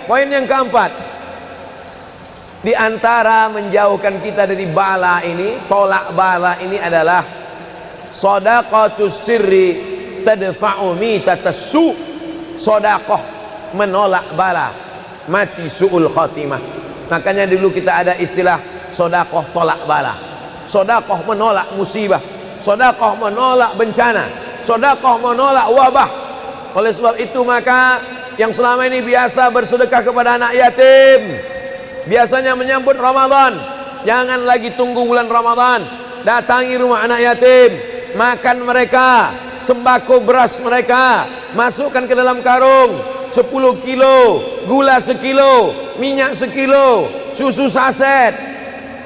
Poin yang keempat, di antara menjauhkan kita dari bala ini, tolak bala ini adalah shadaqatus sirri tadfa'u mitatas su. Sedekah menolak bala, mati su'ul khatimah. Makanya dulu kita ada istilah sedekah tolak bala, sedekah menolak musibah, sedekah menolak bencana, sedekah menolak wabah. Oleh sebab itu maka yang selama ini biasa bersedekah kepada anak yatim, biasanya menyambut Ramadan, jangan lagi tunggu bulan Ramadan, datangi rumah anak yatim, makan mereka, sembako beras mereka, masukkan ke dalam karung 10 kilo, gula sekilo, minyak sekilo, susu saset,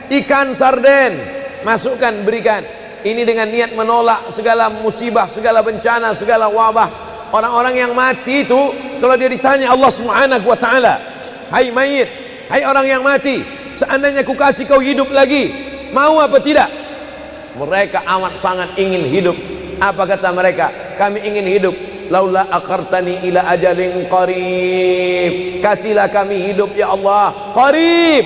ikan sarden, masukkan, berikan. Ini dengan niat menolak segala musibah, segala bencana, segala wabah. Orang-orang yang mati itu, kalau dia ditanya Allah Subhanahu wa ta'ala, hai mayit, hai orang yang mati, seandainya ku kasih kau hidup lagi, mau apa tidak? Mereka amat sangat ingin hidup. Apa kata mereka? Kami ingin hidup. Laula akhartani ila ajalin qarib, kasihlah kami hidup ya Allah qarib,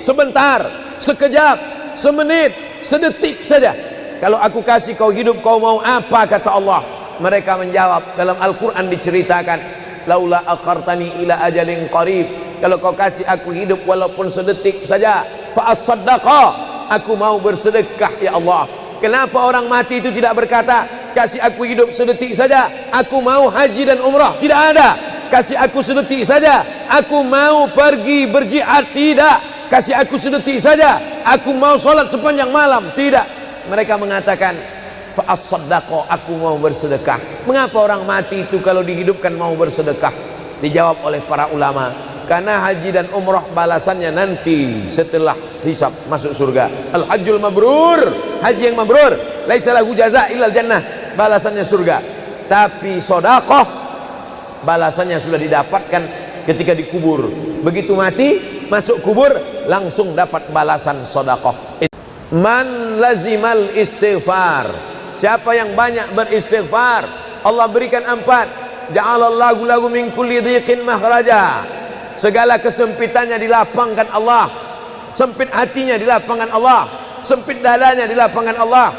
sebentar, sekejap, semenit, sedetik saja. Kalau aku kasih kau hidup, kau mau apa? Kata Allah. Mereka menjawab, dalam Al-Quran diceritakan, laula akhartani ila ajalin qarib, kalau kau kasih aku hidup walaupun sedetik saja, fa as-saddaqa, aku mau bersedekah ya Allah. Kenapa orang mati itu tidak berkata, kasih aku hidup sedetik saja, aku mau haji dan umrah? Tidak ada. Kasih aku sedetik saja, aku mau pergi berjihad? Tidak. Kasih aku sedetik saja, aku mau sholat sepanjang malam? Tidak. Mereka mengatakan, fa as-saddaqa, aku mau bersedekah. Mengapa orang mati itu kalau dihidupkan mau bersedekah? Dijawab oleh para ulama, karena haji dan umrah balasannya nanti setelah hisab masuk surga. Al-hajjul mabrur, haji yang mabrur, laisa lahu jaza illal jannah, balasannya surga. Tapi sedekah balasannya sudah didapatkan ketika dikubur. Begitu mati masuk kubur langsung dapat balasan sedekah. Man lazimal istighfar, siapa yang banyak beristighfar, Allah berikan 4. Ja'alallahu lahu min kulli dhiqin makhraja, segala kesempitannya dilapangkan Allah, sempit hatinya dilapangkan Allah, sempit dadanya dilapangkan Allah.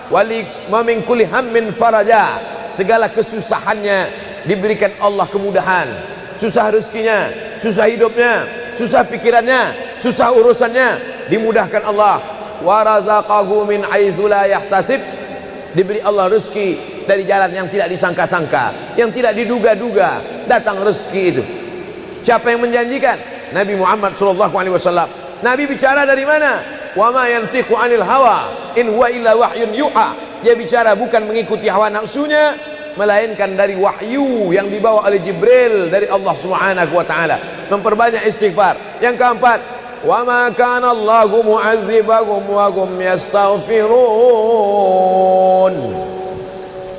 Wali min kulli hammin faraja, segala kesusahannya diberikan Allah kemudahan. Susah rezekinya, susah hidupnya, susah pikirannya, susah urusannya, dimudahkan Allah. Wa razaqahu min haitsu la yahtasib, diberi Allah rezeki dari jalan yang tidak disangka-sangka, yang tidak diduga-duga, datang rezeki itu. Siapa yang menjanjikan? Nabi Muhammad SAW. Nabi bicara dari mana? Wa ma yantiqu 'anil hawa in huwa illa wahyun yuha. Dia bicara bukan mengikuti hawa nafsunya, melainkan dari wahyu yang dibawa oleh Jibril dari Allah Subhanahu wa taala. Memperbanyak istighfar. Yang keempat, wa ma kana Allahu mu'adzibahum wa hum yastaghfirun.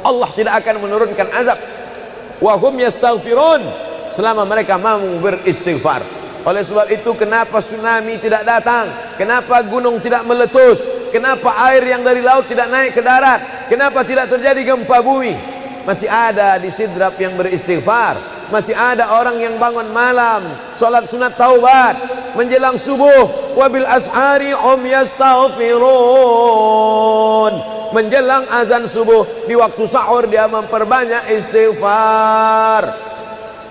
Allah tidak akan menurunkan azab wa hum yastaghfirun selama mereka mau beristighfar. Oleh sebab itu kenapa tsunami tidak datang? Kenapa gunung tidak meletus? Kenapa air yang dari laut tidak naik ke darat? Kenapa tidak terjadi gempa bumi? Masih ada di Sidrap yang beristighfar, masih ada orang yang bangun malam salat sunat taubat menjelang subuh, wabil ashari hum yastaghfirun, menjelang azan subuh, di waktu sahur dia memperbanyak istighfar.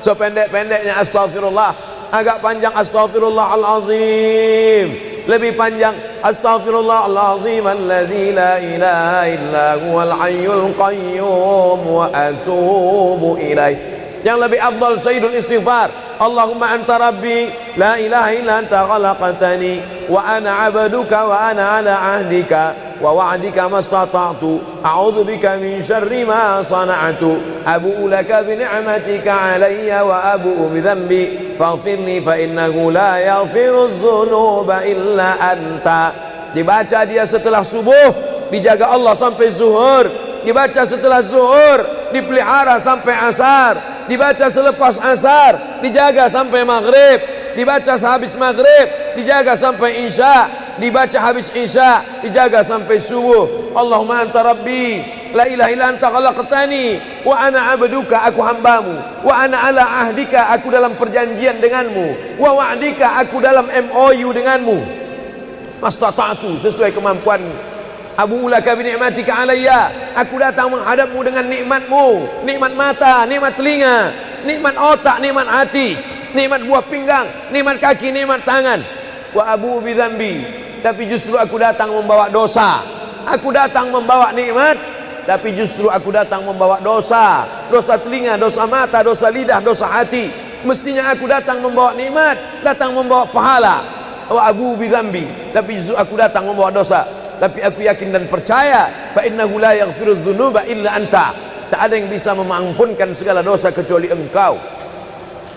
Sependek-pendeknya astaghfirullah, agak panjang astaghfirullahalazim, lebih panjang astaghfirullahalazim alladzi la ilaha illa huwal hayyul qayyum wa atubu ilaih. Yang lebih afdal sayyidul istighfar, Allahumma anta rabbi la ilaha illa anta khalaqtani wa ana 'abduka wa ana 'ala 'ahdika wa wa'dika mastata'tu a'udzu bika min syarri ma sana'tu abu'u laka bi ni'matika 'alayya wa abu'u bi dhanbi faghfirli fa innahu la yaghfiru dzunuba illa anta. Dibaca dia setelah subuh, dijaga Allah sampai zuhur. Dibaca setelah zuhur, dipelihara sampai asar. Dibaca selepas asar, dijaga sampai maghrib. Dibaca sehabis maghrib, dijaga sampai isya. Dibaca habis isya, dijaga sampai subuh. Allahumma anta rabbi la ilaha illa anta khalaqtani wa ana abduka, aku hambamu, wa ana ala ahdika, aku dalam perjanjian denganmu, wa wa'dika, aku dalam MOU denganmu, mastata'tu, sesuai kemampuanmu, abu ulaka bi ni'matika alayya, aku datang menghadapmu dengan nikmatmu, nikmat mata, nikmat telinga, nikmat otak, nikmat hati, nikmat buah pinggang, nikmat kaki, nikmat tangan. Wa abu bi dzambi, tapi justru aku datang membawa dosa. Aku datang membawa nikmat, tapi justru aku datang membawa dosa. Dosa telinga, dosa mata, dosa lidah, dosa hati. Mestinya aku datang membawa nikmat, datang membawa pahala. Wa abu bi dzambi, tapi justru aku datang membawa dosa. Tapi aku yakin dan percaya, fa innahu la yaghfiru dzunuba illa anta, tak ada yang bisa mengampunkan segala dosa kecuali engkau.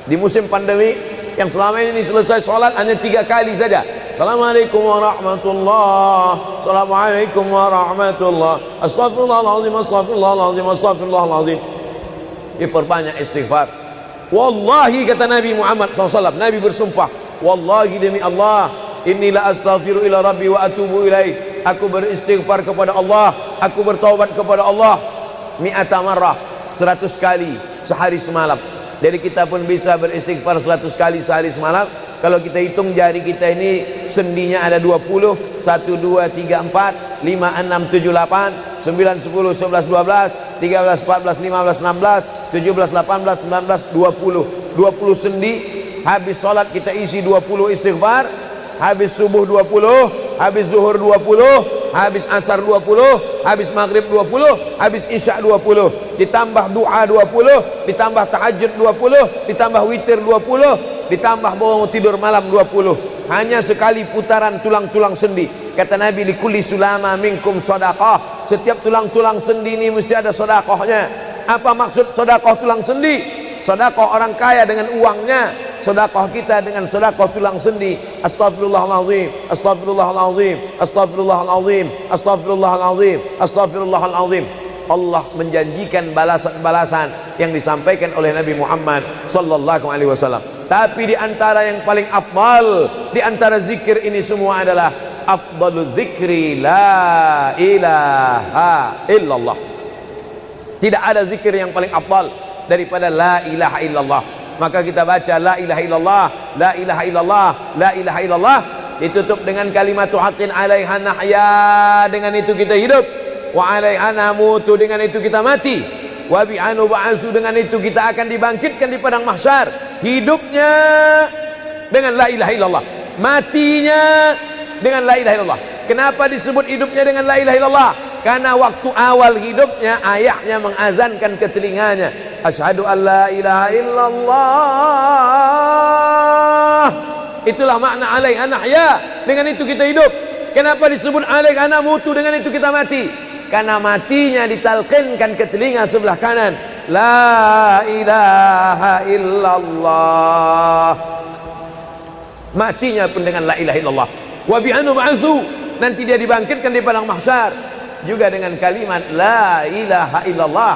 Di musim pandemi yang selama ini selesai sholat hanya 3 kali saja. Assalamualaikum warahmatullah, Assalamualaikum warahmatullah, Astaghfirullahaladzim, Astaghfirullahaladzim, Astaghfirullahaladzim. Diperbanyak istighfar. Wallahi, kata Nabi Muhammad SAW, Nabi bersumpah, wallahi demi Allah, inni la astaghfiru ila rabbi wa atubu ilaih, aku beristighfar kepada Allah, aku bertaubat kepada Allah, mi'ata marrah, 100 kali sehari semalam. Jadi kita pun bisa beristighfar 100 kali sehari semalam. Kalau kita hitung jari kita ini sendinya ada 20, 1, 2, 3, 4, 5, 6, 7, 8, 9, 10, 11, 12, 13, 14, 15, 16, 17, 18, 19, 20. 20 sendi. Habis sholat kita isi 20 istighfar, habis subuh 20, habis zuhur 20, habis asar 20, habis maghrib 20, habis isya 20, ditambah doa 20, ditambah tahajud 20, ditambah witir 20, ditambah bangun tidur malam 20. Hanya sekali putaran tulang-tulang sendi. Kata Nabi, likulli sulama minkum sedekah, setiap tulang-tulang sendi ini mesti ada sedekahnya. Apa maksud sedekah tulang sendi? Sedekah orang kaya dengan uangnya, sedekah kita dengan sedekah tulang sendi. Astaghfirullahalazim, astaghfirullahalazim, astaghfirullahalazim, astaghfirullahalazim, astaghfirullahalazim. Allah menjanjikan balasan-balasan yang disampaikan oleh Nabi Muhammad sallallahu alaihi wasallam. Tapi di antara yang paling afdal di antara zikir ini semua adalah afdalul zikri la ilaha illallah. Tidak ada zikir yang paling afdal daripada la ilaha illallah. Maka kita baca la ilaha illallah, la ilaha illallah, la ilaha illallah, ditutup dengan kalimatu haqqin alaiha nahya, dengan itu kita hidup, wa alaiha namutu, dengan itu kita mati, wa bi'anu ba'asu, dengan itu kita akan dibangkitkan di padang mahsyar. Hidupnya dengan la ilaha illallah, matinya dengan la ilaha illallah. Kenapa disebut hidupnya dengan la ilaha illallah? Karena waktu awal hidupnya ayahnya mengazankan ke telinganya, asyhadu an la ilaha illallah. Itulah makna alaiha nahya, dengan itu kita hidup. Kenapa disebut alaiha namutu, dengan itu kita mati? Karena matinya ditalqinkan ke telinga sebelah kanan, la ilaha illallah. Matinya pun dengan la ilaha illallah. Wa bi'anu ba'su, nanti dia dibangkitkan di padang mahsyar juga dengan kalimat la ilaha illallah.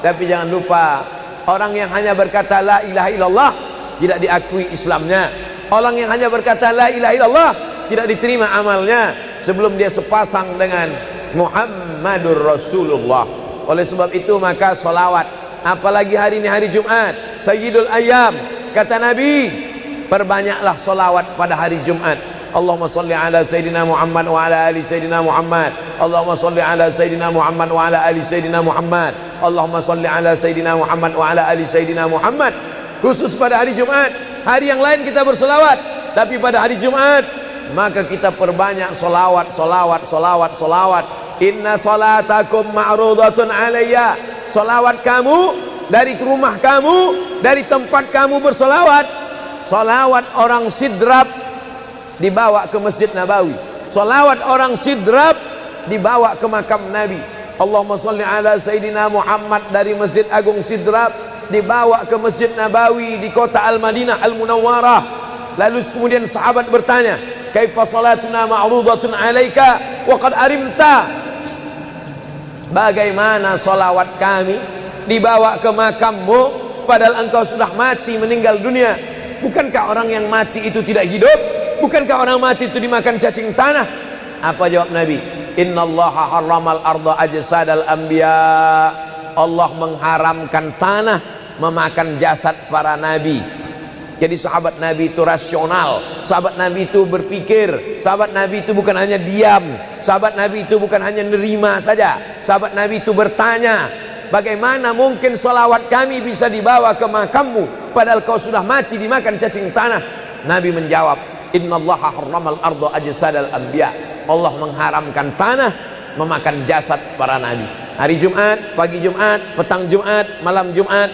Tapi jangan lupa, orang yang hanya berkata la ilaha illallah tidak diakui Islamnya. Orang yang hanya berkata la ilaha illallah tidak diterima amalnya sebelum dia sepasang dengan Muhammadur Rasulullah. Oleh sebab itu maka salawat, apalagi hari ini hari Jumat, Sayyidul Ayyam, kata Nabi, perbanyaklah salawat pada hari Jumat. Allahumma salli ala Sayyidina Muhammad wa ala ali Sayyidina Muhammad. Allahumma salli ala Sayyidina Muhammad wa ala ali Sayyidina Muhammad. Allahumma salli ala Sayyidina Muhammad wa ala ali Sayyidina Muhammad. Khusus pada hari Jumat. Hari yang lain kita berselawat, tapi pada hari Jumat maka kita perbanyak solawat, solawat, solawat, solawat. Inna salatakum ma'rudatun alayya. Solawat kamu dari rumah kamu, dari tempat kamu bersolawat. Solawat orang sidrap dibawa ke Masjid Nabawi. Solawat orang sidrap dibawa ke makam Nabi. Allahumma salli ala Sayyidina Muhammad dari Masjid Agung Sidrap dibawa ke Masjid Nabawi di kota Al-Madinah Al-Munawwarah. Lalu kemudian sahabat bertanya, kaifa salatuna ma'rudatun alaika wa qad arimta? Bagaimana salawat kami dibawa ke makammu padahal engkau sudah mati, meninggal dunia? Bukankah orang yang mati itu tidak hidup? Bukankah orang mati itu dimakan cacing tanah? Apa jawab Nabi? Innallaha harramal arda ajsadal anbiya. Allah mengharamkan tanah memakan jasad para nabi. Jadi sahabat Nabi itu rasional, sahabat Nabi itu berpikir, sahabat Nabi itu bukan hanya diam, sahabat Nabi itu bukan hanya nerima saja, sahabat Nabi itu bertanya, bagaimana mungkin salawat kami bisa dibawa ke makammu padahal kau sudah mati dimakan cacing tanah? Nabi menjawab, Innallaha harramal arda ajsadal anbiya. Allah mengharamkan tanah memakan jasad para nabi. Hari Jumat, pagi Jumat, petang Jumat, malam Jumat,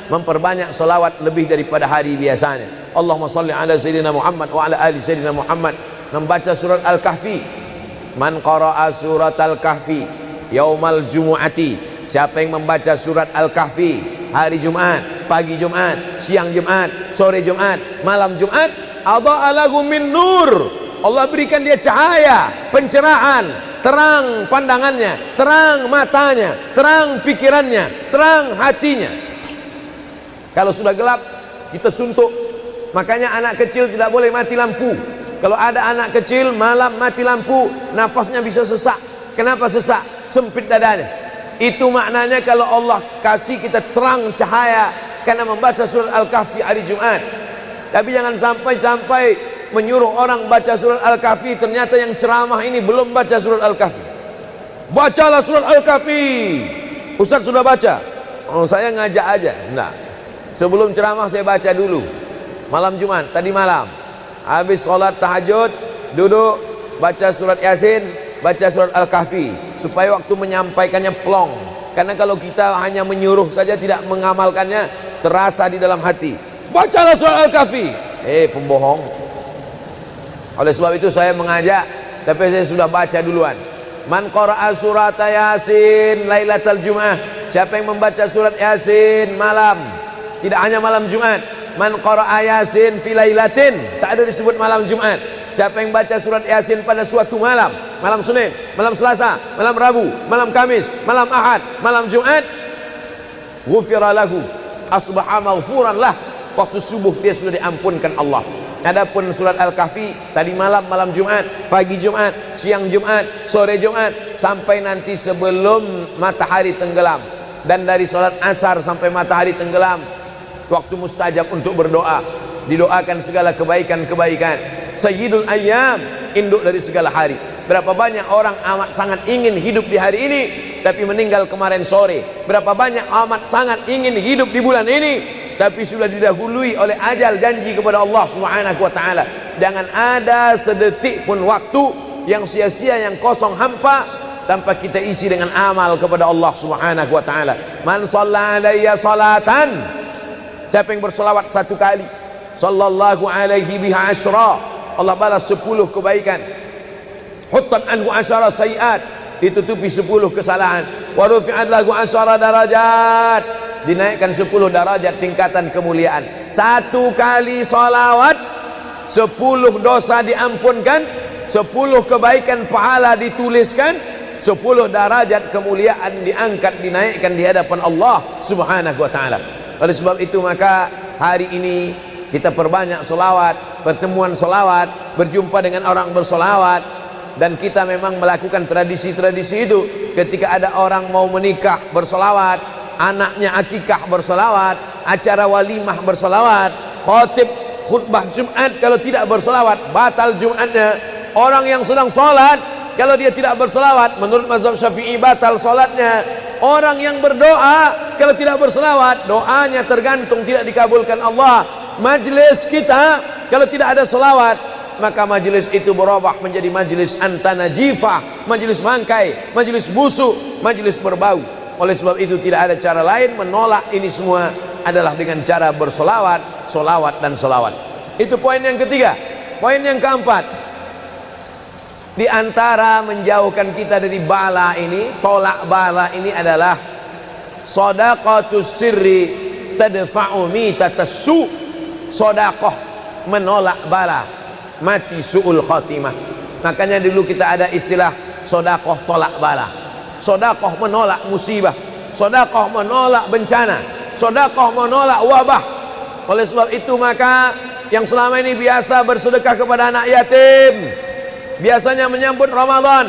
memperbanyak salawat lebih daripada hari biasanya. Allahumma salli ala sayyidina Muhammad wa ala ali sayyidina Muhammad. Membaca surat Al-Kahfi. Man qara'a surat Al-Kahfi yaumal jumu'ati. Siapa yang membaca surat Al-Kahfi hari Jumat, pagi Jumat, siang Jumat, sore Jumat, malam Jumat, adha'a lahu min nur. Allah berikan dia cahaya, pencerahan, terang pandangannya, terang matanya, terang pikirannya, terang hatinya. Kalau sudah gelap, kita suntuk. Makanya anak kecil tidak boleh mati lampu. Kalau ada anak kecil malam mati lampu, nafasnya bisa sesak. Kenapa sesak? Sempit dadanya. Itu maknanya kalau Allah kasih kita terang cahaya karena membaca surat Al-Kahfi hari Jumat. Tapi jangan sampai menyuruh orang baca surat Al-Kahfi, ternyata yang ceramah ini belum baca surat Al-Kahfi. Bacalah surat Al-Kahfi. Ustaz sudah baca? Oh, saya ngajak aja. Enggak. Sebelum ceramah saya baca dulu. Malam Jumat, tadi malam. Habis sholat tahajud, duduk, baca surat Yasin, baca surat Al-Kahfi. Supaya waktu menyampaikannya plong. Karena kalau kita hanya menyuruh saja tidak mengamalkannya, terasa di dalam hati. Bacalah surat Al-Kahfi. Pembohong. Oleh sebab itu saya mengajak, tapi saya sudah baca duluan. Man qara'a surat Yasin lailatal Jum'ah. Siapa yang membaca surat Yasin malam, tidak hanya malam Jumat. Man qara'a Yasin fi lailatin, tak ada disebut malam Jumat. Siapa yang baca surat Yasin pada suatu malam, malam Senin, malam Selasa, malam Rabu, malam Kamis, malam Ahad, malam Jumat, ghufira lahu, asbaha maghfuran lah. Waktu subuh dia sudah diampunkan Allah. Adapun surat Al-Kahfi tadi malam, malam Jumat, pagi Jumat, siang Jumat, sore Jumat, sampai nanti sebelum matahari tenggelam. Dan dari salat asar sampai matahari tenggelam, waktu mustajab untuk berdoa. Didoakan segala kebaikan-kebaikan. Sayyidul ayyam, induk dari segala hari. Berapa banyak orang amat sangat ingin hidup di hari ini, tapi meninggal kemarin sore. Berapa banyak amat sangat ingin hidup di bulan ini, tapi sudah didahului oleh ajal janji kepada Allah Subhanahu wa taala. Jangan ada sedetik pun waktu yang sia-sia, yang kosong hampa tanpa kita isi dengan amal kepada Allah Subhanahu wa taala. Man shalla alayya salatan, siapa yang bersolawat satu kali, sallallahu alaihi biha asyra, Allah balas 10 kebaikan. Huttan anhu asyara sayiat, ditutupi 10 kesalahan. Wa rufi'at lahu asyara darajat, dinaikkan 10 darajat tingkatan kemuliaan. Satu kali salawat 10 dosa diampunkan, 10 kebaikan pahala dituliskan, 10 darajat kemuliaan diangkat, dinaikkan di hadapan Allah Subhanahu wa taala. Oleh sebab itu maka hari ini kita perbanyak solawat, pertemuan solawat, berjumpa dengan orang bersolawat. Dan kita memang melakukan tradisi-tradisi itu. Ketika ada orang mau menikah bersolawat, anaknya akikah bersolawat, acara walimah bersolawat, khotib khutbah Jumat kalau tidak bersolawat batal Jumatnya. Orang yang sedang sholat kalau dia tidak bersolawat menurut mazhab Syafi'i batal sholatnya. Orang yang berdoa kalau tidak bersolawat doanya tergantung tidak dikabulkan Allah. Majlis kita kalau tidak ada solawat maka majlis itu berubah menjadi majlis antanajifah, majlis mangkai, majlis busuk, majlis berbau. Oleh sebab itu tidak ada cara lain menolak ini semua adalah dengan cara bersolawat, solawat dan solawat. Itu poin yang ketiga. Poin yang keempat, di antara menjauhkan kita dari bala ini, tolak bala ini adalah shadaqatus sirri tadfa'u mitatassu. Sedekah menolak bala, mati su'ul khatimah. Makanya dulu kita ada istilah sedekah tolak bala. Sedekah menolak musibah, sedekah menolak bencana, sedekah menolak wabah. Oleh sebab itu maka yang selama ini biasa bersedekah kepada anak yatim, biasanya menyambut Ramadan,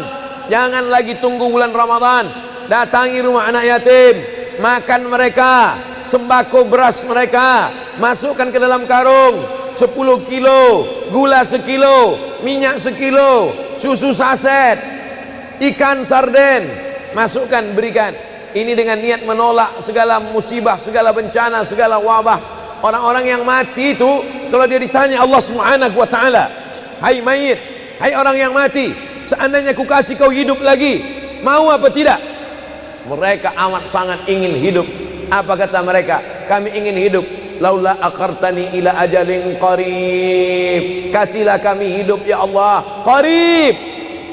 Jangan lagi tunggu bulan Ramadan. Datangi rumah anak yatim, makan mereka, sembako beras mereka, masukkan ke dalam karung 10 kilo, gula sekilo, minyak sekilo, susu saset, ikan sarden, masukkan, berikan. Ini dengan niat menolak segala musibah, segala bencana, segala wabah. Orang-orang yang mati itu, kalau dia ditanya Allah Subhanahu wa ta'ala, hai mayit, hai orang yang mati, seandainya ku kasih kau hidup lagi, mau apa tidak? Mereka amat sangat ingin hidup. Apa kata mereka? Kami ingin hidup. Laula akhartani ila ajalin qarib. Kasihlah kami hidup ya Allah. Qarib.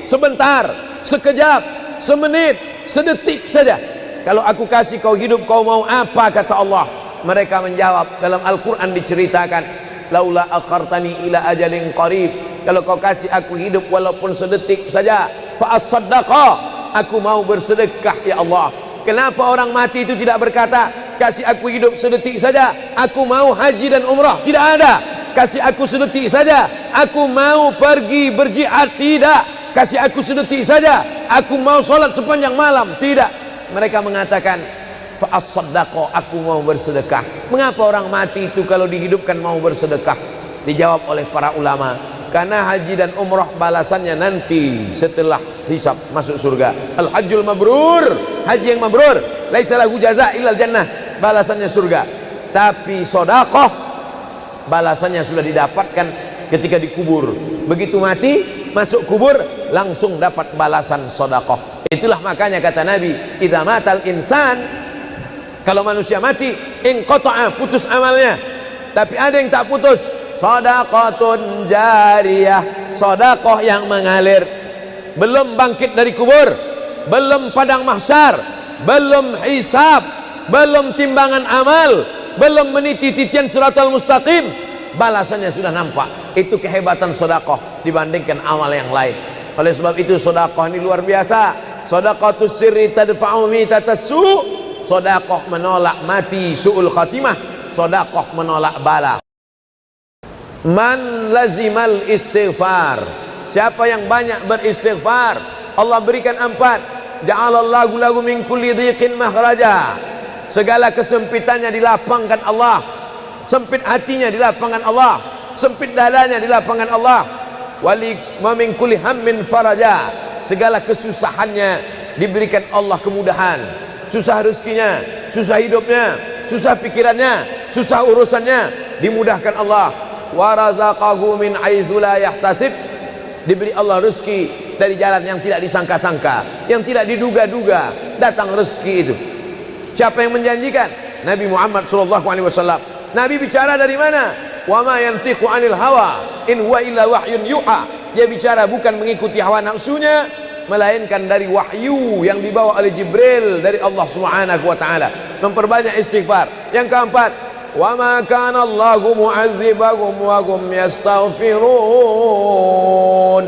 Sebentar, sekejap, semenit, sedetik saja. Kalau aku kasih kau hidup, kau mau apa? Kata Allah. Mereka menjawab, dalam Al-Quran diceritakan, laula akhartani ila ajalin qarib. Kalau kau kasih aku hidup walaupun sedetik saja, fa as-saddaqa, aku mau bersedekah ya Allah. Kenapa orang mati itu tidak berkata, kasih aku hidup sedetik saja, aku mau haji dan umrah? Tidak ada. Kasih aku sedetik saja, aku mau pergi berjihad? Tidak. Kasih aku sedetik saja, aku mau sholat sepanjang malam? Tidak. Mereka mengatakan, fa as-saddaqa, aku mau bersedekah. Mengapa orang mati itu kalau dihidupkan mau bersedekah? Dijawab oleh para ulama, karena haji dan umrah balasannya nanti setelah hisab masuk surga. Al-hajjul mabrur, haji yang mabrur, laisa lahu jaza illal jannah, balasannya surga. Tapi sedekah balasannya sudah didapatkan ketika dikubur. Begitu mati, masuk kubur, langsung dapat balasan sedekah. Itulah makanya kata Nabi, idza matal insan, kalau manusia mati, inqata'a, putus amalnya. Tapi ada yang tak putus, shadaqatun jariyah, sedekah yang mengalir. Belum bangkit dari kubur, belum padang mahsyar, belum hisab, belum timbangan amal, belum meniti titian siratal mustaqim, balasannya sudah nampak. Itu kehebatan sedekah dibandingkan amal yang lain. Oleh sebab itu sedekah ini luar biasa. Shadaqatus sirri tadfa'u mitatas su', sedekah menolak mati su'ul khatimah, sedekah menolak bala. Man lazimal istighfar, siapa yang banyak beristighfar, Allah berikan 4. Ja'alallahu lahu min kulli dhiqin makhraja, segala kesempitannya dilapangkan Allah. Sempit hatinya dilapangkan Allah, sempit dadanya dilapangkan Allah. Wa min kulli hammin faraja, segala kesusahannya diberikan Allah kemudahan. Susah rezekinya, susah hidupnya, susah pikirannya, susah urusannya, dimudahkan Allah. Wa razaqahu min haitsu la yahtasib, diberi Allah rezeki dari jalan yang tidak disangka-sangka, yang tidak diduga-duga, datang rezeki itu. Siapa yang menjanjikan? Nabi Muhammad SAW. Nabi bicara dari mana? Wa ma yantiqu 'anil hawa in huwa illa wahyun yuha. Dia bicara bukan mengikuti hawa nafsunya, melainkan dari wahyu yang dibawa oleh Jibril dari Allah Subhanahu wa taala. Memperbanyak istighfar. Yang keempat, wa ma kana Allahu mu'adzibahum wa hum yastaghfirun.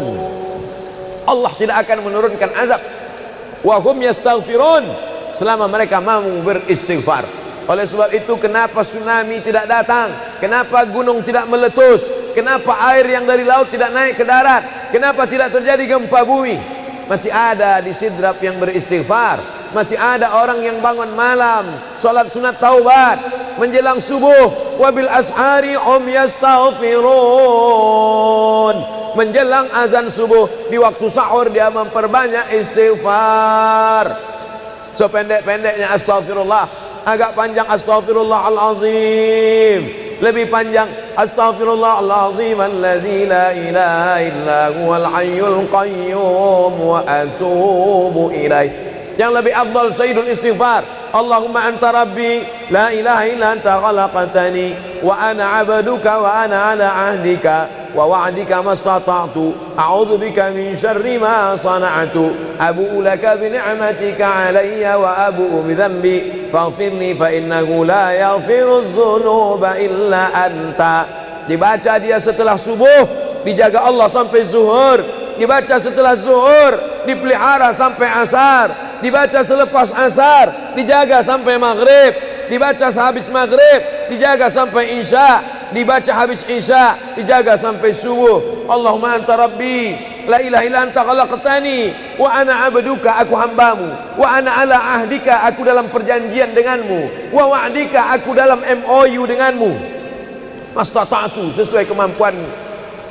Allah tidak akan menurunkan azab wa hum yastaghfirun selama mereka mau beristighfar. Oleh sebab itu, kenapa tsunami tidak datang? Kenapa gunung tidak meletus? Kenapa air yang dari laut tidak naik ke darat? Kenapa tidak terjadi gempa bumi? Masih ada di Sidrap yang beristighfar. Masih ada orang yang bangun malam, salat sunat taubat menjelang subuh. Wabil ashari hum yastaghfirun. Menjelang azan subuh, di waktu sahur dia memperbanyak istighfar. Sependek-pendeknya astaghfirullah, agak panjang astaghfirullahalazim, lebih panjang astaghfirullahalazim allazi la ilaha illa huwal hayyul qayyum wa atubu ilaih. Yang lebih afdal sayyidul istighfar, Allahumma anta rabbi la ilaha illa anta khalaqtani wa ana 'abduka wa ana 'ala 'ahdika wa wa'dika mastata'tu a'udzu bika min syarri ma sana'tu abu'u laka bi ni'matika 'alayya wa abu'u bi dhanbi faghfirli fa innahu la yaghfiru dzunuba illa anta. Dibaca dia setelah subuh, dijaga Allah sampai zuhur. Dibaca setelah zuhur, dipelihara sampai asar. Dibaca selepas asar, dijaga sampai maghrib. Dibaca sehabis maghrib, dijaga sampai isya. Dibaca habis isya, dijaga sampai subuh. Allahumma anta rabbi la ilaha illa anta khalaqtani wa ana abduka, aku hambamu, wa ana ala ahdika, aku dalam perjanjian denganmu, wa wa'dika, aku dalam MOU denganmu, mastata'tu, sesuai kemampuanmu,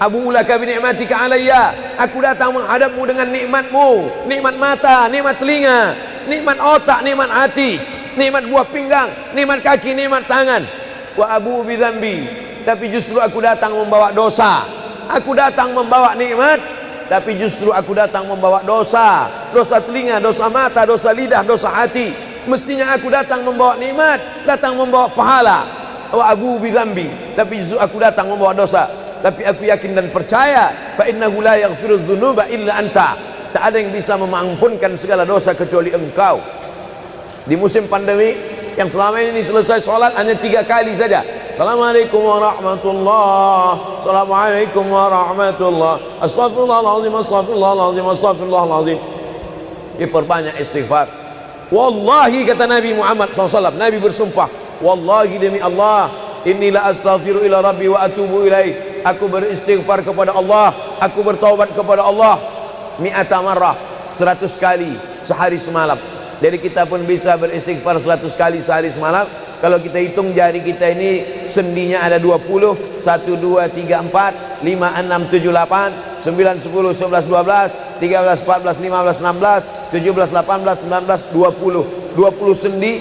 abu laka bi ni'matika alayya, aku datang menghadapmu dengan nikmatmu, nikmat mata, nikmat telinga, nikmat otak, nikmat hati, nikmat buah pinggang, nikmat kaki, nikmat tangan. Wa abu bi dzambi, tapi justru aku datang membawa dosa. Aku datang membawa nikmat, tapi justru aku datang membawa dosa. Dosa telinga, dosa mata, dosa lidah, dosa hati. Mestinya aku datang membawa nikmat, datang membawa pahala. Wa abu bi dzambi, tapi justru aku datang membawa dosa. Tapi aku yakin dan percaya, fa innahu la yaghfiru dzunuba illa anta, tak ada yang bisa mengampunkan segala dosa kecuali engkau. Di musim pandemi yang selama ini selesai sholat hanya 3 kali saja. Assalamualaikum warahmatullah, Assalamualaikum warahmatullah, Astaghfirullahaladzim, Astaghfirullahaladzim, Astaghfirullahaladzim. Diperbanyak istighfar. Wallahi, kata Nabi Muhammad SAW, Nabi bersumpah, wallahi demi Allah, inilah astaghfiru ila rabbi wa atubu ilaih, aku beristighfar kepada Allah, aku bertaubat kepada Allah, mi'ata marrah, 100 kali sehari semalam. Jadi kita pun bisa beristighfar 100 kali sehari semalam. Kalau kita hitung jari kita ini sendinya ada 20, 1, 2, 3, 4, 5, 6, 7, 8, 9, 10, 11, 12, 13, 14, 15, 16, 17, 18, 19, 20. 20 sendi,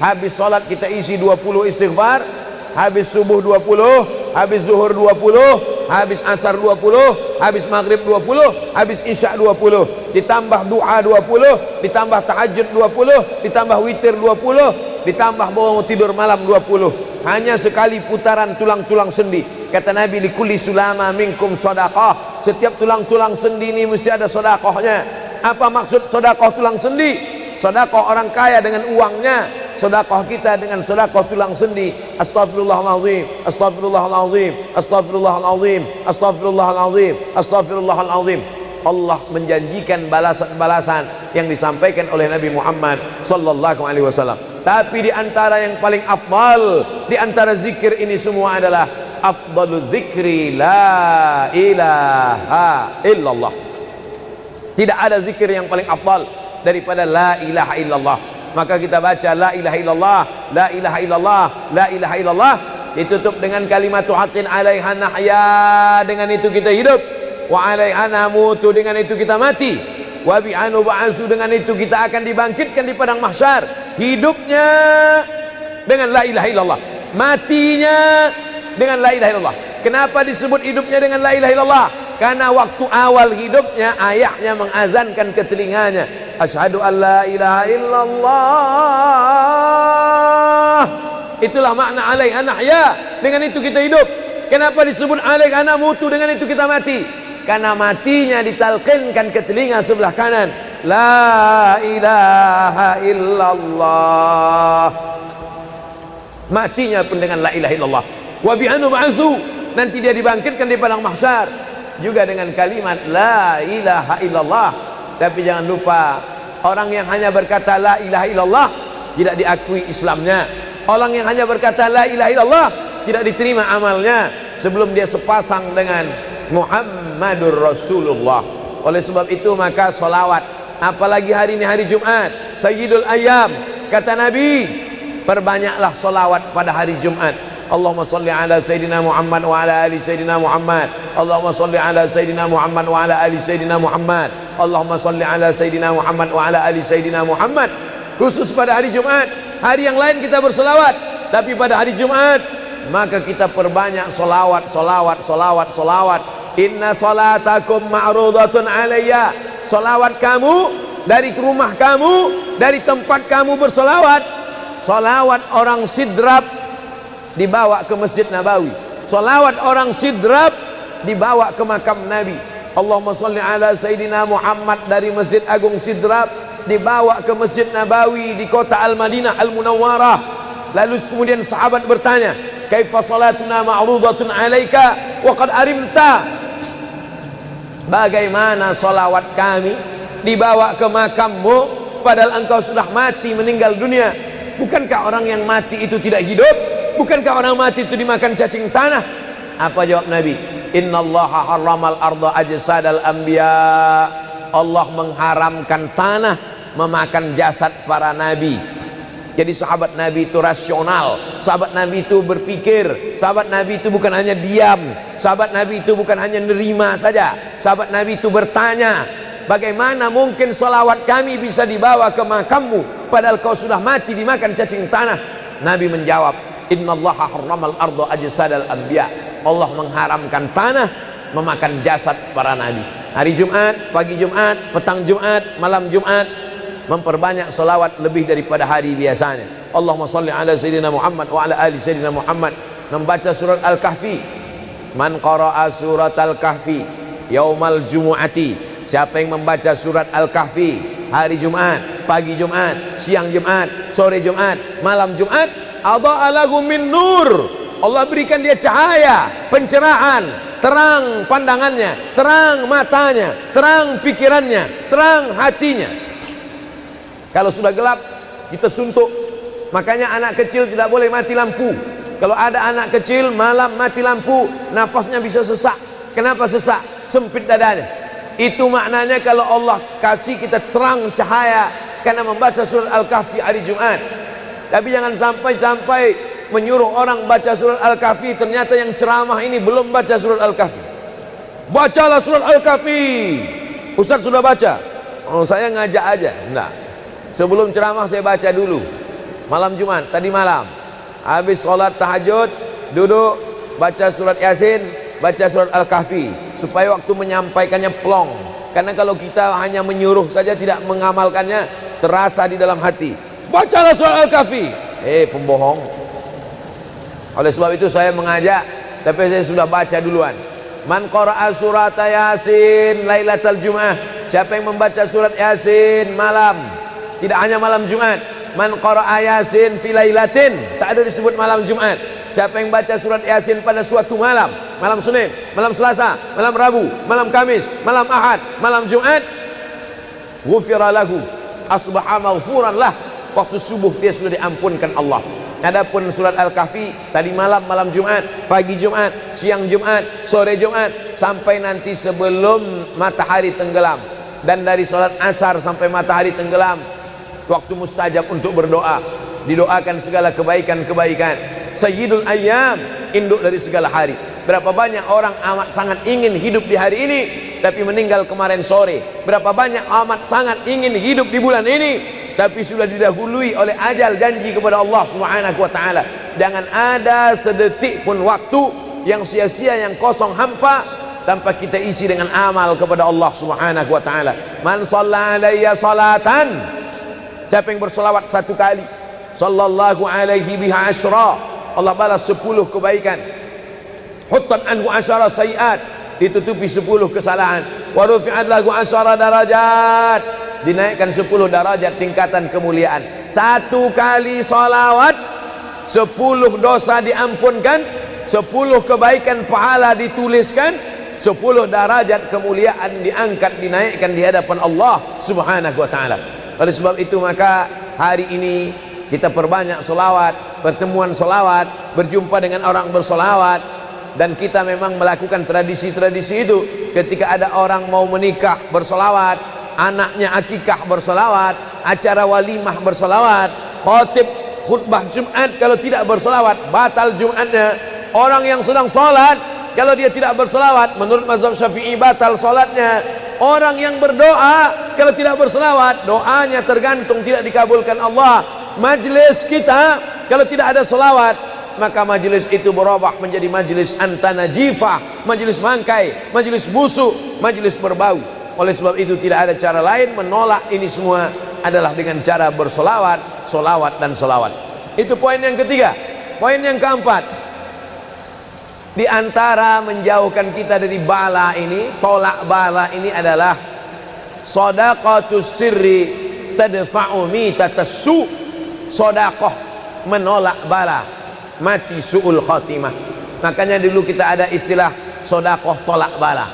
habis sholat kita isi 20 istighfar, habis subuh 20, habis zuhur 20, habis asar 20, habis maghrib 20, habis isya 20, ditambah du'a 20, ditambah tahajud 20, ditambah witir 20, ditambah bangun tidur malam 20. Hanya sekali putaran tulang-tulang sendi. Kata Nabi, likulli sulama minkum shadaqah, setiap tulang-tulang sendi ini mesti ada sedekahnya. Apa maksud sedekah tulang sendi? Sedekah orang kaya dengan uangnya, sedekah kita dengan sedekah tulang sendi. Astaghfirullahalazim, astaghfirullahalazim, astaghfirullahalazim, astaghfirullahalazim, astaghfirullahalazim. Allah menjanjikan balasan-balasan yang disampaikan oleh Nabi Muhammad sallallahu alaihi wasallam. Tapi di antara yang paling afdal di antara zikir ini semua adalah afdalu zikri la ilaha illallah. Tidak ada zikir yang paling afdal daripada la ilaha illallah. Maka kita baca la ilaha illallah, la ilaha illallah, la ilaha illallah, ditutup dengan kalimatu haqqin alaiha nahya, dengan itu kita hidup, wa alaiha namutu, dengan itu kita mati, wa bi'anu ba'asu, dengan itu kita akan dibangkitkan di padang mahsyar. Hidupnya dengan la ilaha illallah, matinya dengan la ilaha illallah. Kenapa disebut hidupnya dengan la ilaha illallah? Karena waktu awal hidupnya ayahnya mengazankan ke telinganya, asyhadu an la ilaha illallah. Itulah makna alaiha nahya, dengan itu kita hidup. Kenapa disebut alaiha namutu, dengan itu kita mati? Karena matinya ditalqinkan ke telinga sebelah kanan, la ilaha illallah. Matinya pun dengan la ilaha illallah. Wa bi'anu ba'asu, nanti dia dibangkitkan di padang mahsyar juga dengan kalimat la ilaha illallah. Tapi jangan lupa, orang yang hanya berkata la ilaha illallah tidak diakui Islamnya. Orang yang hanya berkata la ilaha illallah tidak diterima amalnya sebelum dia sepasang dengan Muhammadur Rasulullah. Oleh sebab itu maka solawat, apalagi hari ini hari Jumat, Sayyidul Ayyam, kata Nabi, perbanyaklah solawat pada hari Jumat. Allahumma salli ala Sayyidina Muhammad wa ala ali Sayyidina Muhammad. Allahumma salli ala Sayyidina Muhammad wa ala ali Sayyidina Muhammad. Allahumma salli ala Sayyidina Muhammad wa ala ali Sayyidina Muhammad. Khusus pada hari Jumat. Hari yang lain kita bersolawat, tapi pada hari Jumat maka kita perbanyak solawat, solawat, solawat, solawat. Inna salatakum ma'rudatun alayya, solawat kamu dari rumah kamu, dari tempat kamu bersolawat. Solawat orang sidrap dibawa ke Masjid Nabawi, solawat orang sidrap dibawa ke makam Nabi. Allahumma salli ala Sayyidina Muhammad dari Masjid Agung Sidrap dibawa ke Masjid Nabawi di kota Al-Madinah Al-Munawwarah. Lalu kemudian sahabat bertanya, kaifa salatuna ma'rudatun alaika wa qad arimta, bagaimana solawat kami dibawa ke makammu padahal engkau sudah mati, meninggal dunia? Bukankah orang yang mati itu tidak hidup? Bukankah orang mati itu dimakan cacing tanah? Apa jawab Nabi? Innallaha harramal arda ajsadal anbiya. Allah mengharamkan tanah memakan jasad para nabi. Jadi sahabat Nabi itu rasional, sahabat Nabi itu berpikir, sahabat Nabi itu bukan hanya diam, sahabat Nabi itu bukan hanya nerima saja, sahabat Nabi itu bertanya, bagaimana mungkin salawat kami bisa dibawa ke makammu padahal kau sudah mati dimakan cacing tanah? Nabi menjawab, Innallaha harramal arda ajsadal anbiya. Allah mengharamkan tanah memakan jasad para nabi. Hari Jumat, pagi Jumat, petang Jumat, malam Jumat, memperbanyak salawat lebih daripada hari biasanya. Allahumma salli ala Sayyidina Muhammad wa ala ali Sayyidina Muhammad. Membaca surat Al-Kahfi. Man qara'a surat Al-Kahfi yaumal jumu'ati. Siapa yang membaca surat Al-Kahfi hari Jumat, pagi Jumat, siang Jumat, sore Jumat, malam Jumat, adha'a lahu min nur. Allah berikan dia cahaya, pencerahan, terang pandangannya, terang matanya, terang pikirannya, terang hatinya. Kalau sudah gelap, kita suntuk. Makanya anak kecil tidak boleh mati lampu. Kalau ada anak kecil malam mati lampu, napasnya bisa sesak. Kenapa sesak? Sempit dadanya. Itu maknanya kalau Allah kasih kita terang cahaya karena membaca surat Al-Kahfi hari Jumat. Tapi jangan sampai menyuruh orang baca surat Al-Kahfi, ternyata yang ceramah ini belum baca surat Al-Kahfi. Bacalah surat Al-Kahfi. Ustaz sudah baca. Oh, saya ngajak aja. Enggak. Sebelum ceramah saya baca dulu. Malam Jumat, tadi malam. Habis sholat tahajud, duduk, baca surat Yasin, baca surat Al-Kahfi. Supaya waktu menyampaikannya plong. Karena kalau kita hanya menyuruh saja tidak mengamalkannya, terasa di dalam hati. Bacalah surat Al-Kahfi. Pembohong. Oleh sebab itu saya mengajak, tapi saya sudah baca duluan. Man qara'a surat Yasin lailatal Jum'ah. Siapa yang membaca surat Yasin malam, tidak hanya malam Jumat. Man qara'a Yasin fi lailatin, tak ada disebut malam Jumat. Siapa yang baca surat Yasin pada suatu malam, malam Senin, malam Selasa, malam Rabu, malam Kamis, malam Ahad, malam Jumat, ghufira lahu, asbaha maghfuran lah. Waktu subuh dia sudah diampunkan Allah. Adapun surat Al-Kahfi tadi malam, malam Jumat, pagi Jumat, siang Jumat, sore Jumat, sampai nanti sebelum matahari tenggelam. Dan dari salat asar sampai matahari tenggelam, waktu mustajab untuk berdoa. Didoakan segala kebaikan-kebaikan. Sayyidul ayyam, induk dari segala hari. Berapa banyak orang amat sangat ingin hidup di hari ini, tapi meninggal kemarin sore. Berapa banyak amat sangat ingin hidup di bulan ini, tapi sudah didahului oleh ajal, janji kepada Allah Subhanahu wa ta'ala. Jangan ada sedetik pun waktu yang sia-sia, yang kosong hampa, tanpa kita isi dengan amal kepada Allah Subhanahu wa ta'ala. Man shalla alayya salatan, siapa yang bersolawat satu kali, sallallahu alaihi biha asyra, Allah balas 10 kebaikan. Huttan anhu asyara sayiat, ditutupi 10 kesalahan. Wa rufi'at lahu asyara darajat, dinaikkan 10 darajat tingkatan kemuliaan. Satu kali salawat 10 dosa diampunkan, 10 kebaikan pahala dituliskan, 10 darajat kemuliaan diangkat, dinaikkan di hadapan Allah Subhanahu wa ta'ala. Oleh sebab itu maka hari ini kita perbanyak solawat, pertemuan solawat, berjumpa dengan orang bersolawat. Dan kita memang melakukan tradisi-tradisi itu. Ketika ada orang mau menikah bersolawat, anaknya akikah bersolawat, acara walimah bersolawat, khotib khutbah Jumat kalau tidak bersolawat batal Jumatnya. Orang yang sedang sholat kalau dia tidak bersolawat, menurut mazhab Syafi'i batal sholatnya. Orang yang berdoa kalau tidak bersolawat, doanya tergantung tidak dikabulkan Allah. Majlis kita kalau tidak ada solawat, maka majlis itu berubah menjadi majlis antanajifah, majlis mangkai, majlis busuk, majlis berbau. Oleh sebab itu tidak ada cara lain menolak ini semua adalah dengan cara bersolawat, solawat dan solawat. Itu poin yang ketiga. Poin yang keempat, di antara menjauhkan kita dari bala ini, tolak bala ini adalah shadaqatus sirri tadfa'u mitatas su'. Sedekah menolak bala, mati su'ul khatimah. Makanya dulu kita ada istilah sedekah tolak bala.